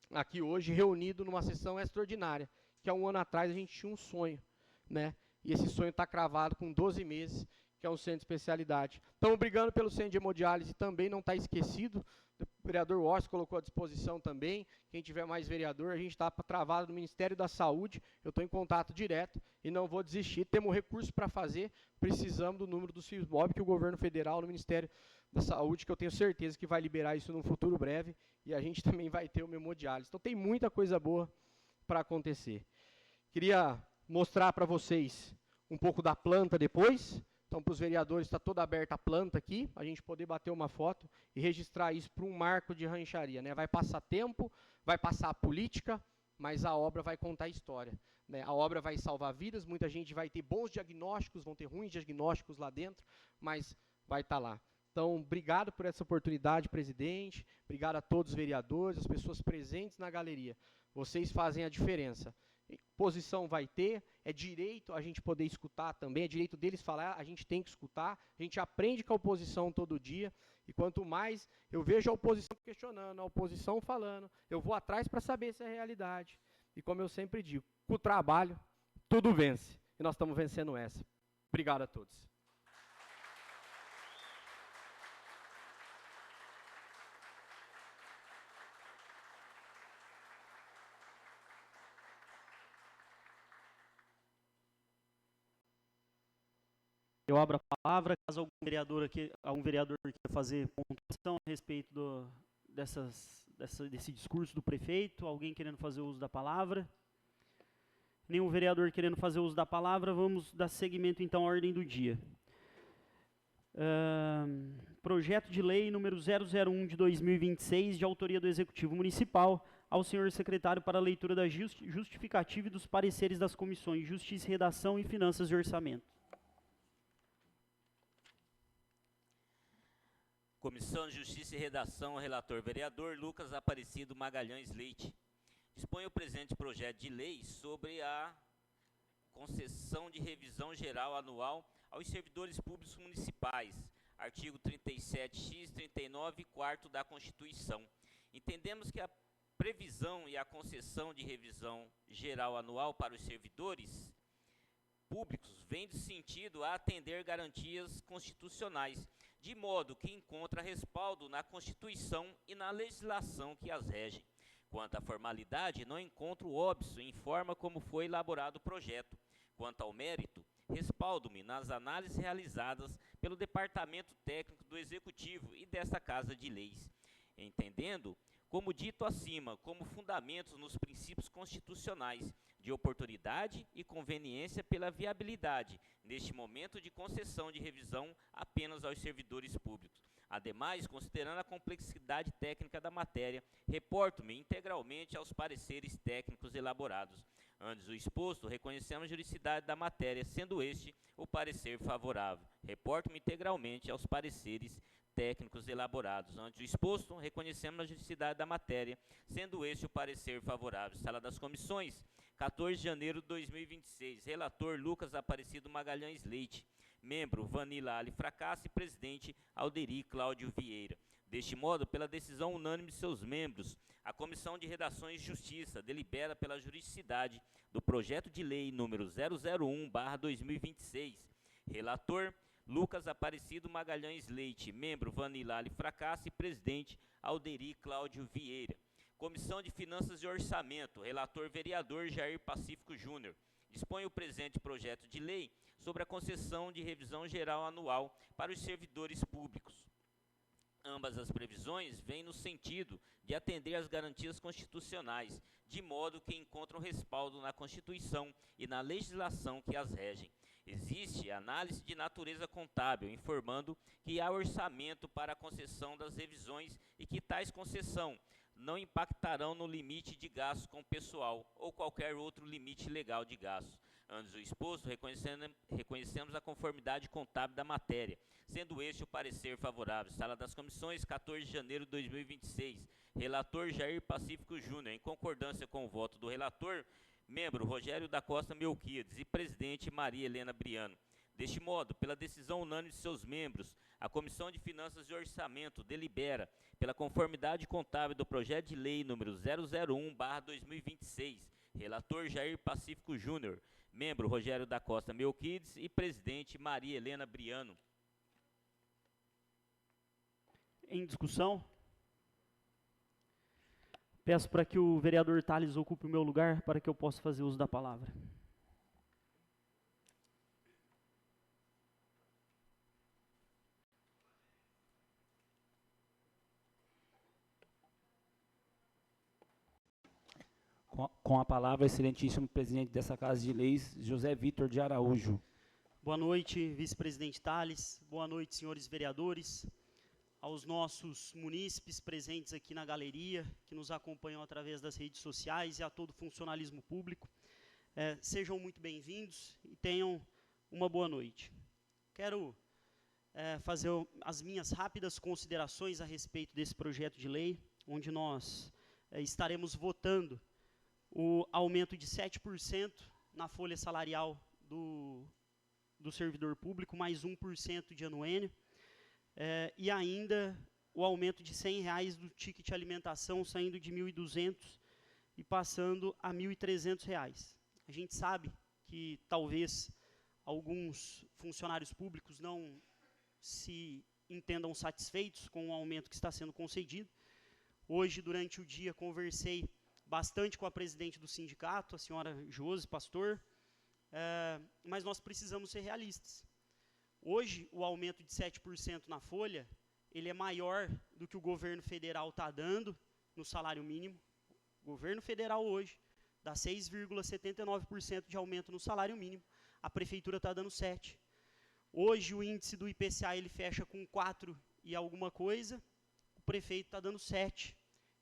aqui hoje reunidos numa sessão extraordinária, que há um ano atrás a gente tinha um sonho, né? E esse sonho está cravado com 12 meses, que é um centro de especialidade. Estamos brigando pelo centro de hemodiálise também, não está esquecido. O vereador Washington colocou à disposição também. Quem tiver mais vereador, a gente está travado no Ministério da Saúde. Eu estou em contato direto e não vou desistir. Temos recursos para fazer, precisamos do número do CISMOB, que o governo federal, no Ministério da Saúde, que eu tenho certeza que vai liberar isso num futuro breve, e a gente também vai ter uma hemodiálise. Então tem muita coisa boa para acontecer. Queria mostrar para vocês um pouco da planta depois. Então, para os vereadores, está toda aberta a planta aqui, a gente poder bater uma foto e registrar isso para um marco de rancharia, né? Vai passar tempo, vai passar a política, mas a obra vai contar a história, né? A obra vai salvar vidas, muita gente vai ter bons diagnósticos, vão ter ruins diagnósticos lá dentro, mas vai estar lá. Então, obrigado por essa oportunidade, presidente, obrigado a todos os vereadores, as pessoas presentes na galeria. Vocês fazem a diferença. Posição vai ter, é direito a gente poder escutar também, é direito deles falar, a gente tem que escutar, a gente aprende com a oposição todo dia, e quanto mais eu vejo a oposição questionando, a oposição falando, eu vou atrás para saber se é realidade. E como eu sempre digo, com o trabalho, tudo vence, e nós estamos vencendo essa. Obrigado a todos. Eu abro a palavra, caso algum vereador queira fazer pontuação a respeito desse discurso do prefeito, alguém querendo fazer uso da palavra. Nenhum vereador querendo fazer uso da palavra, vamos dar seguimento então à ordem do dia. Projeto de lei número 001 de 2026, de autoria do Executivo Municipal, ao senhor secretário para a leitura da justificativa e dos pareceres das comissões Justiça, Redação e Finanças e Orçamento. Comissão de Justiça e Redação, relator vereador Lucas Aparecido Magalhães Leite. Dispõe o presente projeto de lei sobre a concessão de revisão geral anual aos servidores públicos municipais, artigo 37x, 39 e 4º da Constituição. Entendemos que a previsão e a concessão de revisão geral anual para os servidores públicos vem de sentido a atender garantias constitucionais, de modo que encontra respaldo na Constituição e na legislação que as regem. Quanto à formalidade, não encontro óbice em forma como foi elaborado o projeto. Quanto ao mérito, respaldo-me nas análises realizadas pelo Departamento Técnico do Executivo e desta Casa de Leis, entendendo, como dito acima, como fundamentos nos princípios constitucionais de oportunidade e conveniência pela viabilidade, neste momento de concessão de revisão apenas aos servidores públicos. Ademais, considerando a complexidade técnica da matéria, reporto-me integralmente aos pareceres técnicos elaborados. Antes do exposto, reconhecemos a juridicidade da matéria, sendo este o parecer favorável. Reporto-me integralmente aos pareceres técnicos elaborados. Antes do exposto, reconhecemos a juridicidade da matéria, sendo este o parecer favorável. Sala das Comissões, 14 de janeiro de 2026. Relator Lucas Aparecido Magalhães Leite. Membro Vanila Ali Fracasse. Presidente Alderi Cláudio Vieira. Deste modo, pela decisão unânime de seus membros, a Comissão de Redações e Justiça delibera pela juridicidade do projeto de lei número 001/2026. Relator Lucas Aparecido Magalhães Leite. Membro Vanila Ali Fracasse. Presidente Alderi Cláudio Vieira. Comissão de Finanças e Orçamento. Relator vereador Jair Pacífico Júnior. Dispõe o presente projeto de lei sobre a concessão de revisão geral anual para os servidores públicos. Ambas as previsões vêm no sentido de atender às garantias constitucionais, de modo que encontram respaldo na Constituição e na legislação que as regem. Existe análise de natureza contábil, informando que há orçamento para a concessão das revisões e que tais concessão não impactarão no limite de gastos com pessoal ou qualquer outro limite legal de gastos. Antes do exposto, reconhecemos a conformidade contábil da matéria, sendo este o parecer favorável. Sala das Comissões, 14 de janeiro de 2026. Relator Jair Pacífico Júnior, em concordância com o voto do relator, membro Rogério da Costa Melquiades e presidente Maria Helena Briano. Deste modo, pela decisão unânime de seus membros, a Comissão de Finanças e Orçamento delibera pela conformidade contábil do projeto de lei número 001/2026. Relator Jair Pacífico Júnior. membro Rogério da Costa Melquides e presidente Maria Helena Briano. Em discussão? Peço para que o vereador Tales ocupe o meu lugar para que eu possa fazer uso da palavra. Com a palavra, excelentíssimo presidente dessa Casa de Leis, José Vitor de Araújo. Boa noite, vice-presidente Tales. Boa noite, senhores vereadores. Aos nossos munícipes presentes aqui na galeria, que nos acompanham através das redes sociais e a todo o funcionalismo público. Sejam muito bem-vindos e tenham uma boa noite. Quero fazer as minhas rápidas considerações a respeito desse projeto de lei, onde nós estaremos votando o aumento de 7% na folha salarial do servidor público, mais 1% de anuênio, e ainda o aumento de R$100 do ticket alimentação, saindo de R$ 1.200 e passando a R$ 1.300. A gente sabe que talvez alguns funcionários públicos não se entendam satisfeitos com o aumento que está sendo concedido. Hoje, durante o dia, conversei bastante com a presidente do sindicato, a senhora Josi Pastor, mas nós precisamos ser realistas. Hoje, o aumento de 7% na folha, ele é maior do que o governo federal está dando no salário mínimo. O governo federal hoje dá 6,79% de aumento no salário mínimo, a prefeitura está dando 7%. Hoje, o índice do IPCA ele fecha com 4 e alguma coisa, o prefeito está dando 7%.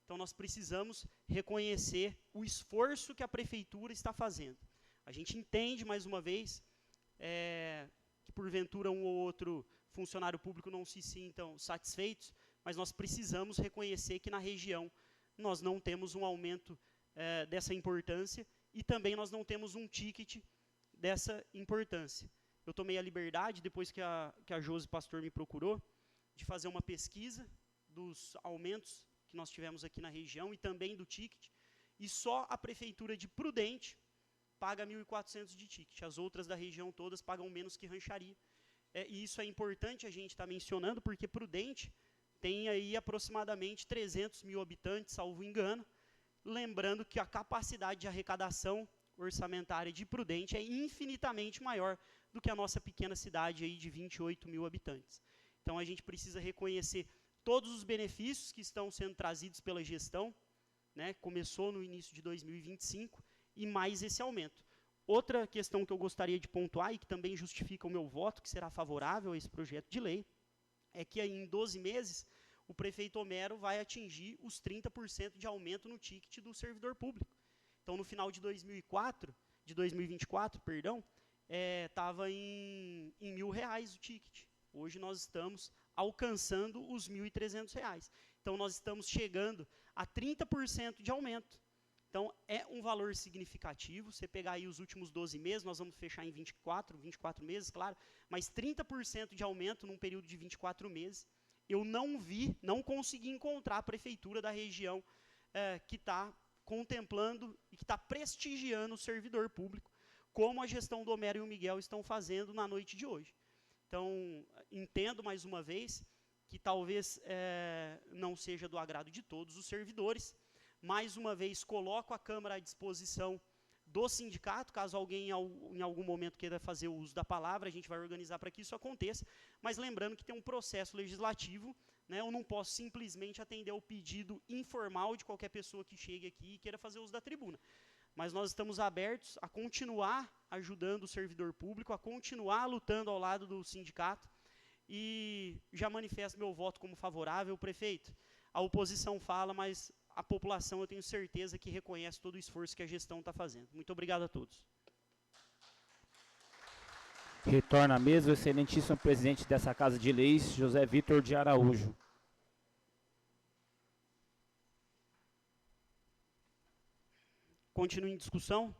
Então, nós precisamos reconhecer o esforço que a prefeitura está fazendo. A gente entende, mais uma vez, que porventura um ou outro funcionário público não se sintam satisfeitos, mas nós precisamos reconhecer que na região nós não temos um aumento dessa importância e também nós não temos um ticket dessa importância. Eu tomei a liberdade, depois que a Josi Pastor me procurou, de fazer uma pesquisa dos aumentos que nós tivemos aqui na região e também do ticket, e só a prefeitura de Prudente paga 1.400 de ticket, as outras da região todas pagam menos que Rancharia. E isso é importante a gente estar mencionando, porque Prudente tem aí aproximadamente 300 mil habitantes, salvo engano, lembrando que a capacidade de arrecadação orçamentária de Prudente é infinitamente maior do que a nossa pequena cidade aí de 28 mil habitantes. Então, a gente precisa reconhecer todos os benefícios que estão sendo trazidos pela gestão, né, começou no início de 2025, e mais esse aumento. Outra questão que eu gostaria de pontuar, e que também justifica o meu voto, que será favorável a esse projeto de lei, é que aí, em 12 meses, o prefeito Homero vai atingir os 30% de aumento no ticket do servidor público. Então, no final de 2024, estava em R$1.000 o ticket. Hoje nós estamos alcançando os R$1.300. Então, nós estamos chegando a 30% de aumento. Então, é um valor significativo. Você pegar aí os últimos 12 meses, nós vamos fechar em 24 meses, claro, mas 30% de aumento num período de 24 meses. Eu não consegui encontrar a prefeitura da região que está contemplando e que está prestigiando o servidor público, como a gestão do Homero e o Miguel estão fazendo na noite de hoje. Então, entendo mais uma vez que talvez não seja do agrado de todos os servidores. Mais uma vez, coloco a Câmara à disposição do sindicato, caso alguém em algum momento queira fazer o uso da palavra, a gente vai organizar para que isso aconteça, mas lembrando que tem um processo legislativo, né, eu não posso simplesmente atender ao pedido informal de qualquer pessoa que chegue aqui e queira fazer uso da tribuna. Mas nós estamos abertos a continuar ajudando o servidor público, a continuar lutando ao lado do sindicato, e já manifesto meu voto como favorável. Prefeito, a oposição fala, mas a população, eu tenho certeza que reconhece todo o esforço que a gestão está fazendo. Muito obrigado a todos. Retorna à mesa o excelentíssimo presidente dessa Casa de Leis, José Vitor de Araújo. Continue em discussão.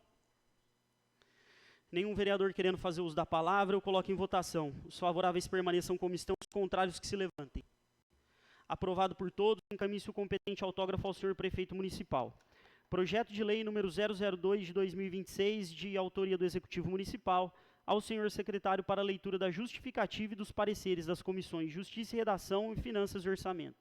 Nenhum vereador querendo fazer uso da palavra, eu coloco em votação. Os favoráveis permaneçam como estão, os contrários que se levantem. Aprovado por todos, encaminhe-se o competente autógrafo ao senhor prefeito municipal. Projeto de lei número 002 de 2026, de autoria do Executivo Municipal, ao senhor secretário para a leitura da justificativa e dos pareceres das comissões Justiça e Redação e Finanças e Orçamento.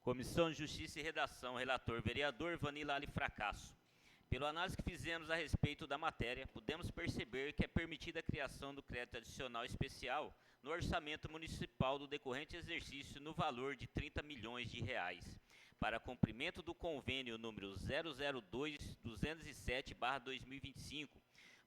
Comissão de Justiça e Redação, relator vereador Vanilla Ali Fracasso. Pela análise que fizemos a respeito da matéria, podemos perceber que é permitida a criação do crédito adicional especial no orçamento municipal do decorrente exercício no valor de R$ 30 milhões para cumprimento do convênio número 002-207/2025,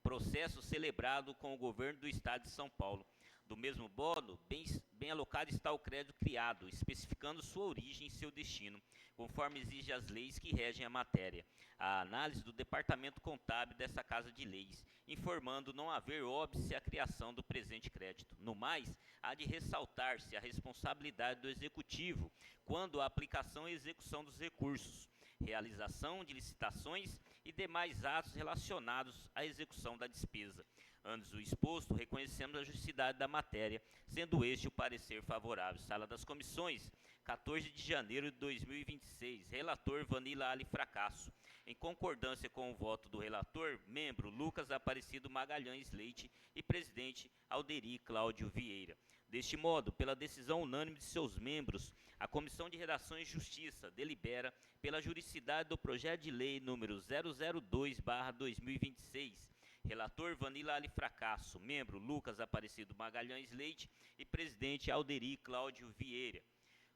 processo celebrado com o governo do Estado de São Paulo. Do mesmo modo, bem alocado está o crédito criado, especificando sua origem e seu destino, conforme exigem as leis que regem a matéria. A análise do Departamento Contábil dessa Casa de Leis, informando não haver óbice à criação do presente crédito. No mais, há de ressaltar-se a responsabilidade do Executivo quando a aplicação e execução dos recursos, realização de licitações e demais atos relacionados à execução da despesa. Antes do exposto, reconhecemos a justicidade da matéria, sendo este o parecer favorável. Sala das Comissões, 14 de janeiro de 2026. Relator Vanilla Ali Fracasso. Em concordância com o voto do relator, membro Lucas Aparecido Magalhães Leite e presidente Alderi Cláudio Vieira. Deste modo, pela decisão unânime de seus membros, a Comissão de Redação e Justiça delibera pela juridicidade do projeto de lei número 002/2026. Relator Vanilla Ali Fracasso, membro Lucas Aparecido Magalhães Leite e presidente Alderi Cláudio Vieira.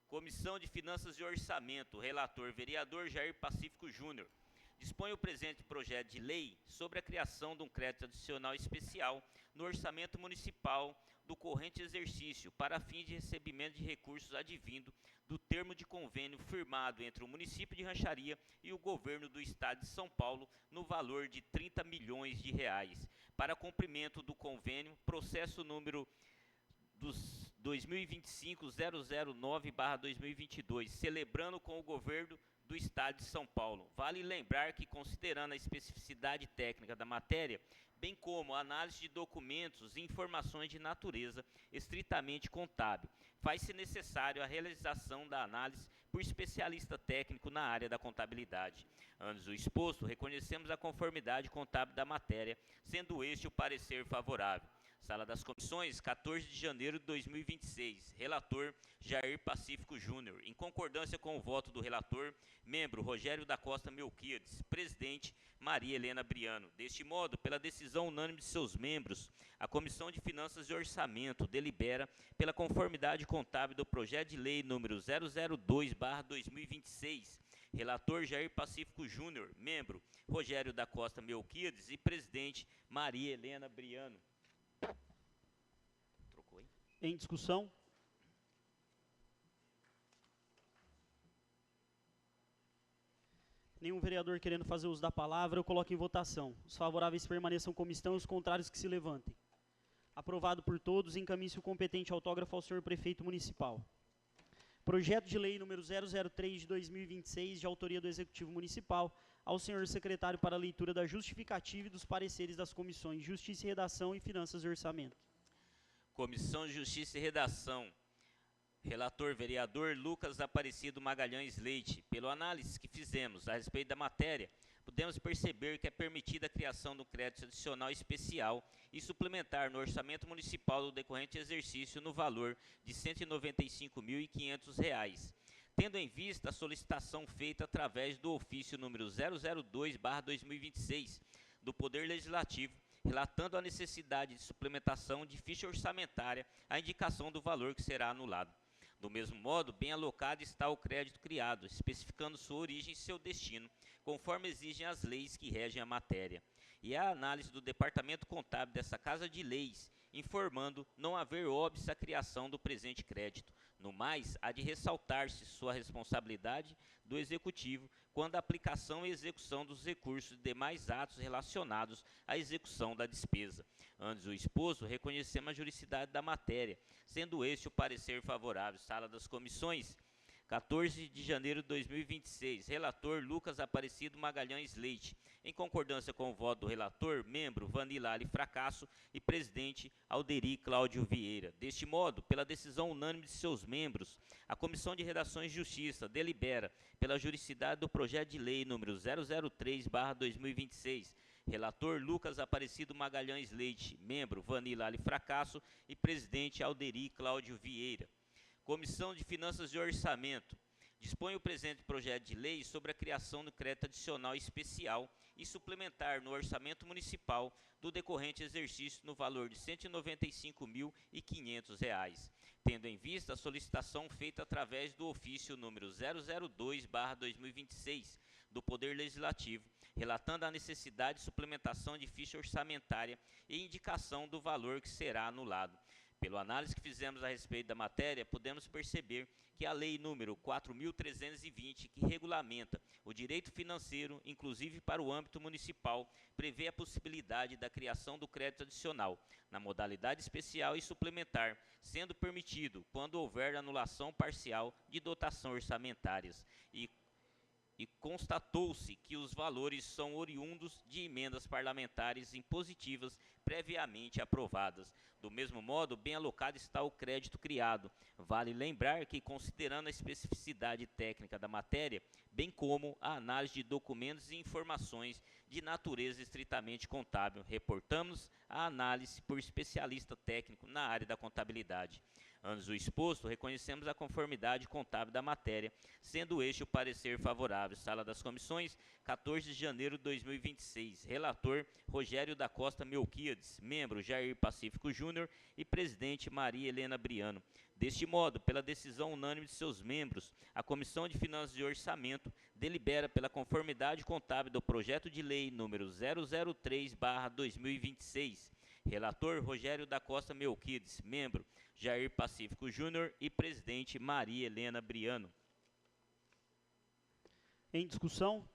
Comissão de Finanças e Orçamento, relator vereador Jair Pacífico Júnior. Dispõe o presente projeto de lei sobre a criação de um crédito adicional especial no orçamento municipal do corrente exercício para fins de recebimento de recursos advindo do termo de convênio firmado entre o município de Rancharia e o governo do estado de São Paulo no valor de R$ 30 milhões para cumprimento do convênio, processo número 2025-009/2022, celebrando com o governo do Estado de São Paulo. Vale lembrar que, considerando a especificidade técnica da matéria, bem como a análise de documentos e informações de natureza estritamente contábil, faz-se necessário a realização da análise por especialista técnico na área da contabilidade. Antes do exposto, reconhecemos a conformidade contábil da matéria, sendo este o parecer favorável. Sala das Comissões, 14 de janeiro de 2026. Relator Jair Pacífico Júnior. Em concordância com o voto do relator, membro Rogério da Costa Melquiades, presidente Maria Helena Briano. Deste modo, pela decisão unânime de seus membros, a Comissão de Finanças e Orçamento delibera pela conformidade contábil do projeto de lei número 002/2026. Relator Jair Pacífico Júnior, membro Rogério da Costa Melquiades e presidente Maria Helena Briano. Em discussão? Nenhum vereador querendo fazer uso da palavra, eu coloco em votação. Os favoráveis permaneçam como estão e os contrários que se levantem. Aprovado por todos, encaminhe-se o competente autógrafo ao senhor prefeito municipal. Projeto de lei número 003 de 2026, de autoria do Executivo Municipal, ao senhor secretário para a leitura da justificativa e dos pareceres das comissões Justiça e Redação e Finanças e Orçamento. Comissão de Justiça e Redação. Relator vereador Lucas Aparecido Magalhães Leite. Pela análise que fizemos a respeito da matéria, podemos perceber que é permitida a criação do crédito adicional especial e suplementar no orçamento municipal do decorrente exercício no valor de R$ 195.500, tendo em vista a solicitação feita através do ofício número 002/2026 do Poder Legislativo, relatando a necessidade de suplementação de ficha orçamentária à indicação do valor que será anulado. Do mesmo modo, bem alocado está o crédito criado, especificando sua origem e seu destino, conforme exigem as leis que regem a matéria. E a análise do Departamento Contábil dessa Casa de Leis, informando não haver óbice à criação do presente crédito. No mais, há de ressaltar-se sua responsabilidade do Executivo quando a aplicação e execução dos recursos e demais atos relacionados à execução da despesa. Antes do exposto, reconhecemos a juridicidade da matéria, sendo este o parecer favorável. Sala das Comissões, 14 de janeiro de 2026, relator Lucas Aparecido Magalhães Leite. Em concordância com o voto do relator, membro Vanila Ali Fracasso e presidente Alderi Cláudio Vieira. Deste modo, pela decisão unânime de seus membros, a Comissão de Redações e Justiça delibera pela juridicidade do projeto de lei número 003/2026, relator Lucas Aparecido Magalhães Leite, membro Vanila Ali Fracasso e presidente Alderi Cláudio Vieira. Comissão de Finanças e Orçamento dispõe o presente projeto de lei sobre a criação do crédito adicional especial e suplementar no orçamento municipal do decorrente exercício no valor de R$ 195.500, tendo em vista a solicitação feita através do ofício número 002/2026 do Poder Legislativo, relatando a necessidade de suplementação de ficha orçamentária e indicação do valor que será anulado. Pela análise que fizemos a respeito da matéria, podemos perceber que a Lei número 4.320, que regulamenta o direito financeiro, inclusive para o âmbito municipal, prevê a possibilidade da criação do crédito adicional, na modalidade especial e suplementar, sendo permitido quando houver anulação parcial de dotação orçamentárias. E constatou-se que os valores são oriundos de emendas parlamentares impositivas previamente aprovadas. Do mesmo modo, bem alocado está o crédito criado. Vale lembrar que, considerando a especificidade técnica da matéria, bem como a análise de documentos e informações de natureza estritamente contábil, reportamos a análise por especialista técnico na área da contabilidade. Antes do exposto, reconhecemos a conformidade contábil da matéria, sendo este o parecer favorável. Sala das Comissões, 14 de janeiro de 2026. Relator, Rogério da Costa Melquíades. Membro, Jair Pacífico Júnior e presidente, Maria Helena Briano. Deste modo, pela decisão unânime de seus membros, a Comissão de Finanças e Orçamento delibera pela conformidade contábil do projeto de lei número 003/2026. Relator, Rogério da Costa Melquíades. Membro, Jair Pacífico Júnior e presidente Maria Helena Briano. Em discussão?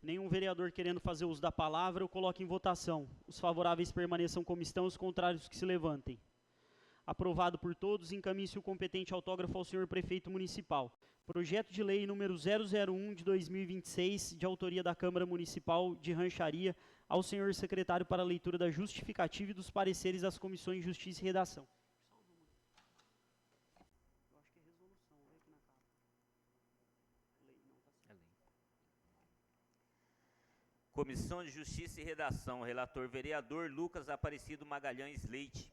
Nenhum vereador querendo fazer uso da palavra, eu coloco em votação. Os favoráveis permaneçam como estão, os contrários que se levantem. Aprovado por todos, encaminhe-se o competente autógrafo ao senhor prefeito municipal. Projeto de lei número 001 de 2026, de autoria da Câmara Municipal de Rancharia, ao senhor secretário para a leitura da justificativa e dos pareceres das comissões de Justiça e Redação. Comissão de Justiça e Redação, relator vereador Lucas Aparecido Magalhães Leite.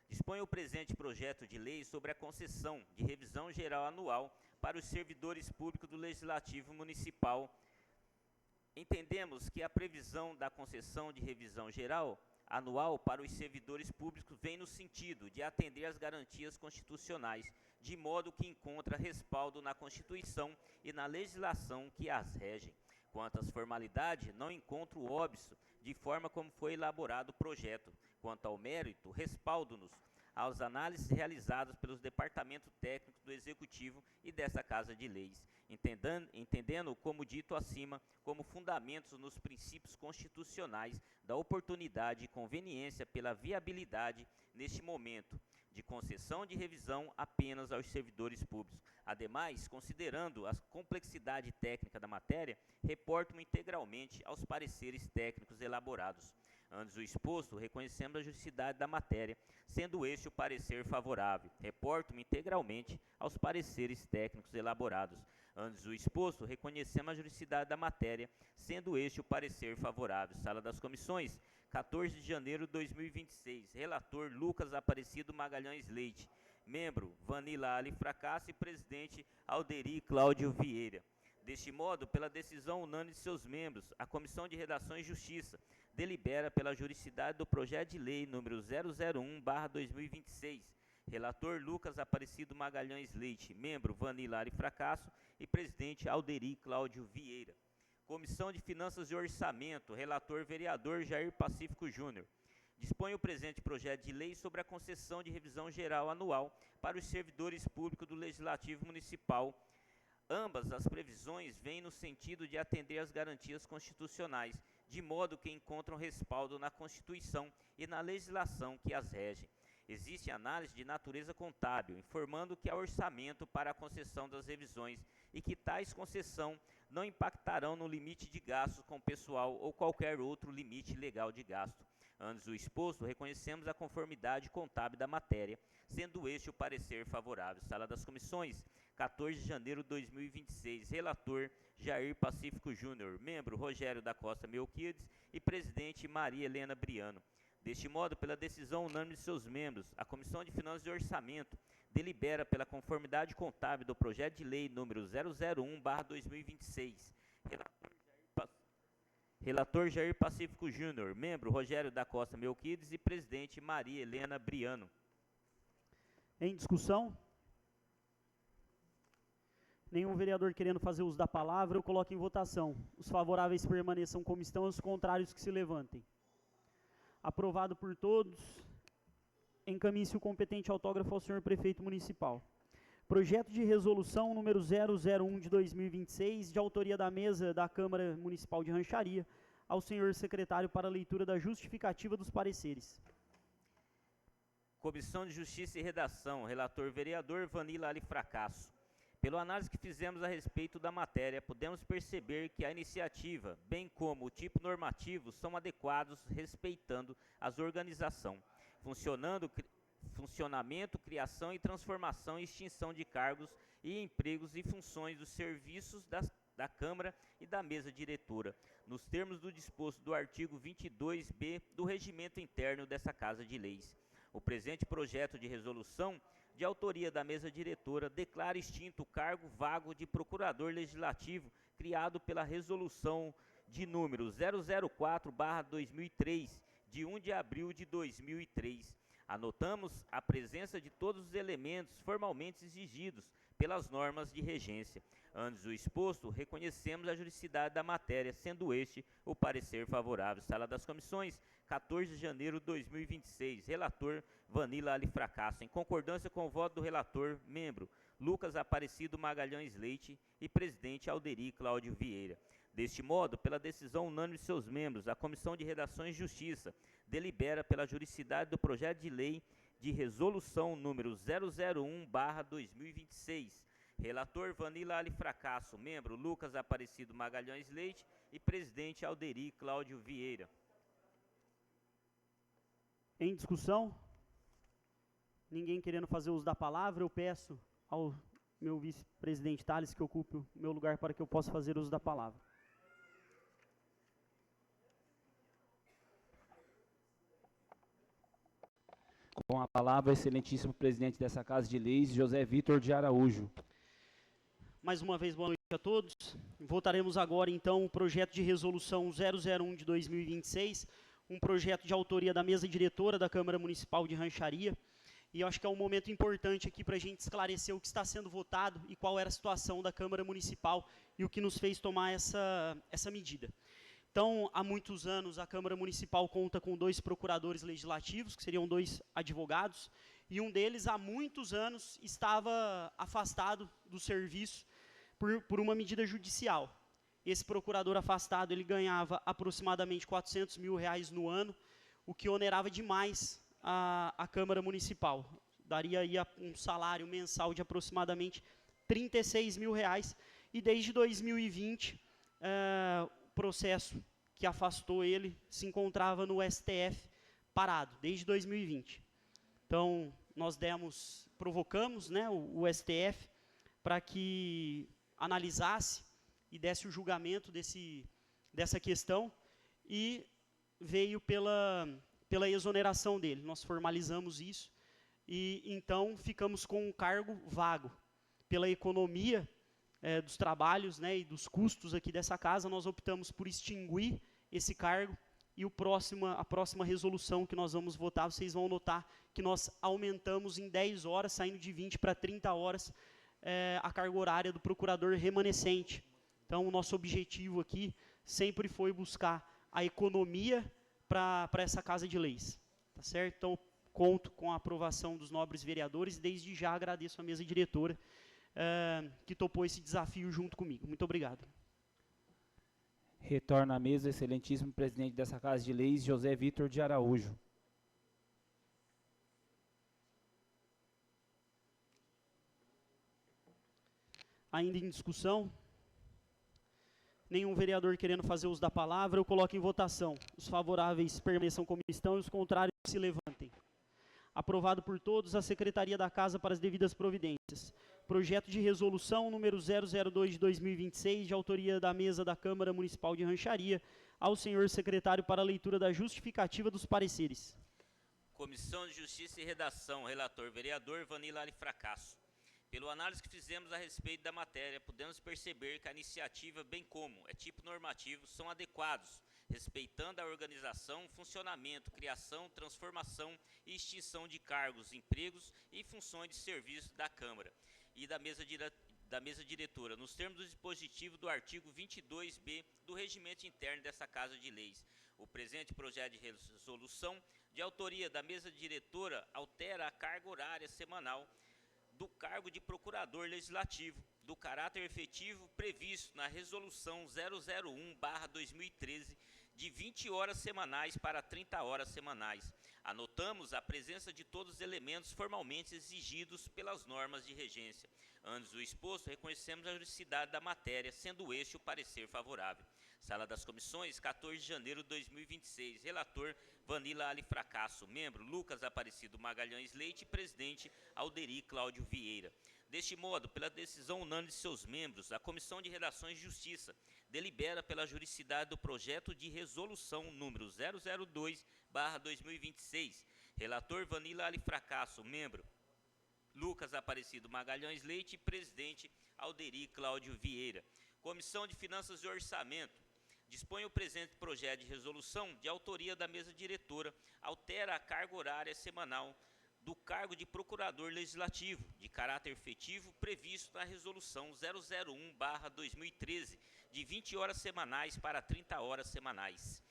Dispõe o presente projeto de lei sobre a concessão de revisão geral anual para os servidores públicos do Legislativo Municipal. Entendemos que a previsão da concessão de revisão geral anual para os servidores públicos vem no sentido de atender às garantias constitucionais, de modo que encontra respaldo na Constituição e na legislação que as regem. Quanto às formalidades, não encontro óbice de forma como foi elaborado o projeto. Quanto ao mérito, respaldo-nos às análises realizadas pelos departamentos técnicos do Executivo e dessa Casa de Leis, entendendo, como dito acima, como fundamentos nos princípios constitucionais da oportunidade e conveniência pela viabilidade, neste momento, de concessão de revisão apenas aos servidores públicos. Ademais, considerando a complexidade técnica da matéria, reporto-me integralmente aos pareceres técnicos elaborados. Antes do exposto, reconhecemos a juridicidade da matéria, sendo este o parecer favorável. Reporto-me integralmente aos pareceres técnicos elaborados. Antes do exposto, reconhecemos a juridicidade da matéria, sendo este o parecer favorável. Sala das Comissões, 14 de janeiro de 2026. Relator Lucas Aparecido Magalhães Leite. Membro Vanila Ali Fracasso e presidente Alderi Cláudio Vieira. Deste modo, pela decisão unânime de seus membros, a Comissão de Redação e Justiça delibera pela juridicidade do projeto de lei número 001/2026. Relator Lucas Aparecido Magalhães Leite. Membro Vanila Ali Fracasso e presidente Alderi Cláudio Vieira. Comissão de Finanças e Orçamento, relator vereador Jair Pacífico Júnior. Dispõe o presente projeto de lei sobre a concessão de revisão geral anual para os servidores públicos do Legislativo Municipal. Ambas as previsões vêm no sentido de atender às garantias constitucionais, de modo que encontram respaldo na Constituição e na legislação que as regem. Existe análise de natureza contábil, informando que há orçamento para a concessão das revisões e que tais concessão não impactarão no limite de gastos com pessoal ou qualquer outro limite legal de gasto. Antes do exposto, reconhecemos a conformidade contábil da matéria, sendo este o parecer favorável. Sala das Comissões, 14 de janeiro de 2026. Relator, Jair Pacífico Júnior. Membro, Rogério da Costa Melquiades. E presidente, Maria Helena Briano. Deste modo, pela decisão unânime de seus membros, a Comissão de Finanças e Orçamento delibera pela conformidade contábil do projeto de lei número 001/2026. Relator Jair Pacífico Júnior, membro Rogério da Costa Melquiades e presidente Maria Helena Briano. Em discussão? Nenhum vereador querendo fazer uso da palavra, eu coloco em votação. Os favoráveis permaneçam como estão, os contrários que se levantem. Aprovado por todos. Encaminhe-se o competente autógrafo ao senhor prefeito municipal. Projeto de resolução número 001 de 2026, de autoria da mesa da Câmara Municipal de Rancharia, ao senhor secretário para leitura da justificativa dos pareceres. Comissão de Justiça e Redação, relator vereador Vanilla Ali Fracasso. Pela análise que fizemos a respeito da matéria, podemos perceber que a iniciativa, bem como o tipo normativo, são adequados respeitando as organização, funcionamento, criação e transformação e extinção de cargos e empregos e funções dos serviços da Câmara e da mesa diretora, nos termos do disposto do artigo 22b do regimento interno dessa Casa de Leis. O presente projeto de resolução, de autoria da mesa diretora, declara extinto o cargo vago de procurador legislativo criado pela resolução de número 004/2003, de 1 de abril de 2003. Anotamos a presença de todos os elementos formalmente exigidos pelas normas de regência. Antes do exposto, reconhecemos a juridicidade da matéria, sendo este o parecer favorável. Sala das Comissões, 14 de janeiro de 2026. Relator, Vanilla Ali Fracasso. Em concordância com o voto do relator, membro, Lucas Aparecido Magalhães Leite e presidente, Alderi Cláudio Vieira. Deste modo, pela decisão unânime de seus membros, a Comissão de Redações e Justiça delibera pela juridicidade do projeto de lei de resolução número 001/2026. Relator Vanilla Ali Fracasso, membro Lucas Aparecido Magalhães Leite e presidente Alderi Cláudio Vieira. Em discussão? Ninguém querendo fazer uso da palavra, eu peço ao meu vice-presidente Thales que ocupe o meu lugar para que eu possa fazer uso da palavra. Com a palavra, o excelentíssimo presidente dessa Casa de Leis, José Vitor de Araújo. Mais uma vez, boa noite a todos. Votaremos agora, então, o projeto de resolução 001 de 2026, um projeto de autoria da mesa diretora da Câmara Municipal de Rancharia. E eu acho que é um momento importante aqui para a gente esclarecer o que está sendo votado e qual era a situação da Câmara Municipal e o que nos fez tomar essa medida. Então, há muitos anos, a Câmara Municipal conta com 2 procuradores legislativos, que seriam 2 advogados, e um deles, há muitos anos, estava afastado do serviço por uma medida judicial. Esse procurador afastado, ele ganhava aproximadamente R$400 mil no ano, o que onerava demais a Câmara Municipal. Daria aí um salário mensal de aproximadamente R$36 mil, e desde 2020, o processo que afastou ele se encontrava no STF parado, desde 2020. Então, nós provocamos, né, o STF para que analisasse e desse o julgamento dessa questão, e veio pela exoneração dele. Nós formalizamos isso e então ficamos com um cargo vago. Pela economia dos trabalhos, né, e dos custos aqui dessa casa, nós optamos por extinguir esse cargo, e a próxima resolução que nós vamos votar, vocês vão notar que nós aumentamos em 10 horas, saindo de 20 para 30 horas, a carga horária do procurador remanescente. Então, o nosso objetivo aqui sempre foi buscar a economia para essa Casa de Leis. Tá certo? Então, conto com a aprovação dos nobres vereadores, e desde já agradeço a mesa diretora que topou esse desafio junto comigo. Muito obrigado. Retorna à mesa o excelentíssimo presidente dessa Casa de Leis, José Vitor de Araújo. Ainda em discussão? Nenhum vereador querendo fazer uso da palavra, eu coloco em votação. Os favoráveis permaneçam como estão e os contrários se levantem. Aprovado por todos, a Secretaria da Casa para as devidas providências. Projeto de resolução número 002 de 2026, de autoria da mesa da Câmara Municipal de Rancharia, ao senhor secretário para a leitura da justificativa dos pareceres. Comissão de Justiça e Redação, relator vereador Vanilla Arifracasso. Pelo análise que fizemos a respeito da matéria, podemos perceber que a iniciativa, bem como é tipo normativo, são adequados, respeitando a organização, funcionamento, criação, transformação e extinção de cargos, empregos e funções de serviço da Câmara e da mesa diretora, nos termos do dispositivo do artigo 22b do Regimento Interno dessa Casa de Leis. O presente projeto de resolução, de autoria da mesa diretora, altera a carga horária semanal do cargo de procurador legislativo, do caráter efetivo previsto na Resolução 001/2013, de 20 horas semanais para 30 horas semanais. Anotamos a presença de todos os elementos formalmente exigidos pelas normas de regência. Antes do exposto, reconhecemos a juridicidade da matéria, sendo este o parecer favorável. Sala das Comissões, 14 de janeiro de 2026. Relator, Vanilla Arifracasso. Membro, Lucas Aparecido Magalhães Leite. Presidente, Alderi Cláudio Vieira. Deste modo, pela decisão unânime de seus membros, a Comissão de Redações e Justiça delibera pela juridicidade do projeto de resolução número 002/2026. Relator, Vanilla Arifracasso. Membro, Lucas Aparecido Magalhães Leite. Presidente, Alderi Cláudio Vieira. Comissão de Finanças e Orçamento. Dispõe o presente projeto de resolução, de autoria da mesa diretora, altera a carga horária semanal do cargo de procurador legislativo, de caráter efetivo, previsto na Resolução 001/2013, de 20 horas semanais para 30 horas semanais.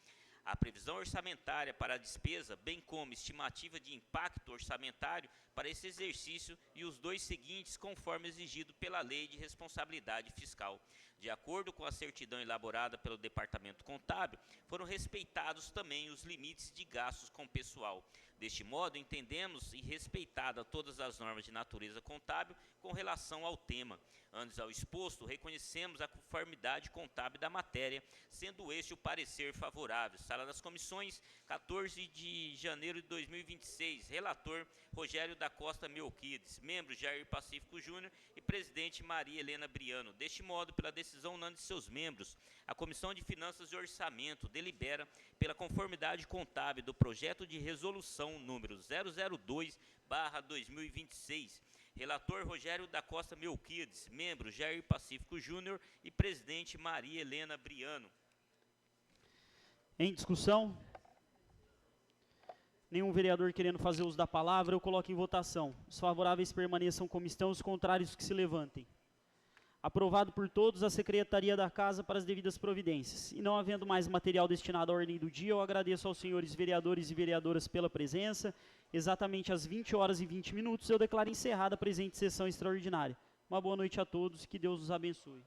A previsão orçamentária para a despesa, bem como estimativa de impacto orçamentário para esse exercício e os dois seguintes, conforme exigido pela Lei de Responsabilidade Fiscal. De acordo com a certidão elaborada pelo Departamento Contábil, foram respeitados também os limites de gastos com pessoal. Deste modo, entendemos e respeitada todas as normas de natureza contábil com relação ao tema. Antes ao exposto, reconhecemos a conformidade contábil da matéria, sendo este o parecer favorável. Sala das Comissões, 14 de janeiro de 2026. Relator, Rogério da Costa Melquides. Membro, Jair Pacífico Júnior e presidente, Maria Helena Briano. Deste modo, pela decisão unânime de seus membros, a Comissão de Finanças e Orçamento delibera pela conformidade contábil do projeto de resolução número 002/2026. Relator, Rogério da Costa Melquides. Membro, Jair Pacífico Júnior e presidente, Maria Helena Briano. Em discussão? Nenhum vereador querendo fazer uso da palavra, eu coloco em votação. Os favoráveis permaneçam como estão, os contrários que se levantem. Aprovado por todos, a Secretaria da Casa para as devidas providências. E não havendo mais material destinado à ordem do dia, eu agradeço aos senhores vereadores e vereadoras pela presença. Exatamente às 20 horas e 20 minutos, eu declaro encerrada a presente sessão extraordinária. Uma boa noite a todos e que Deus os abençoe.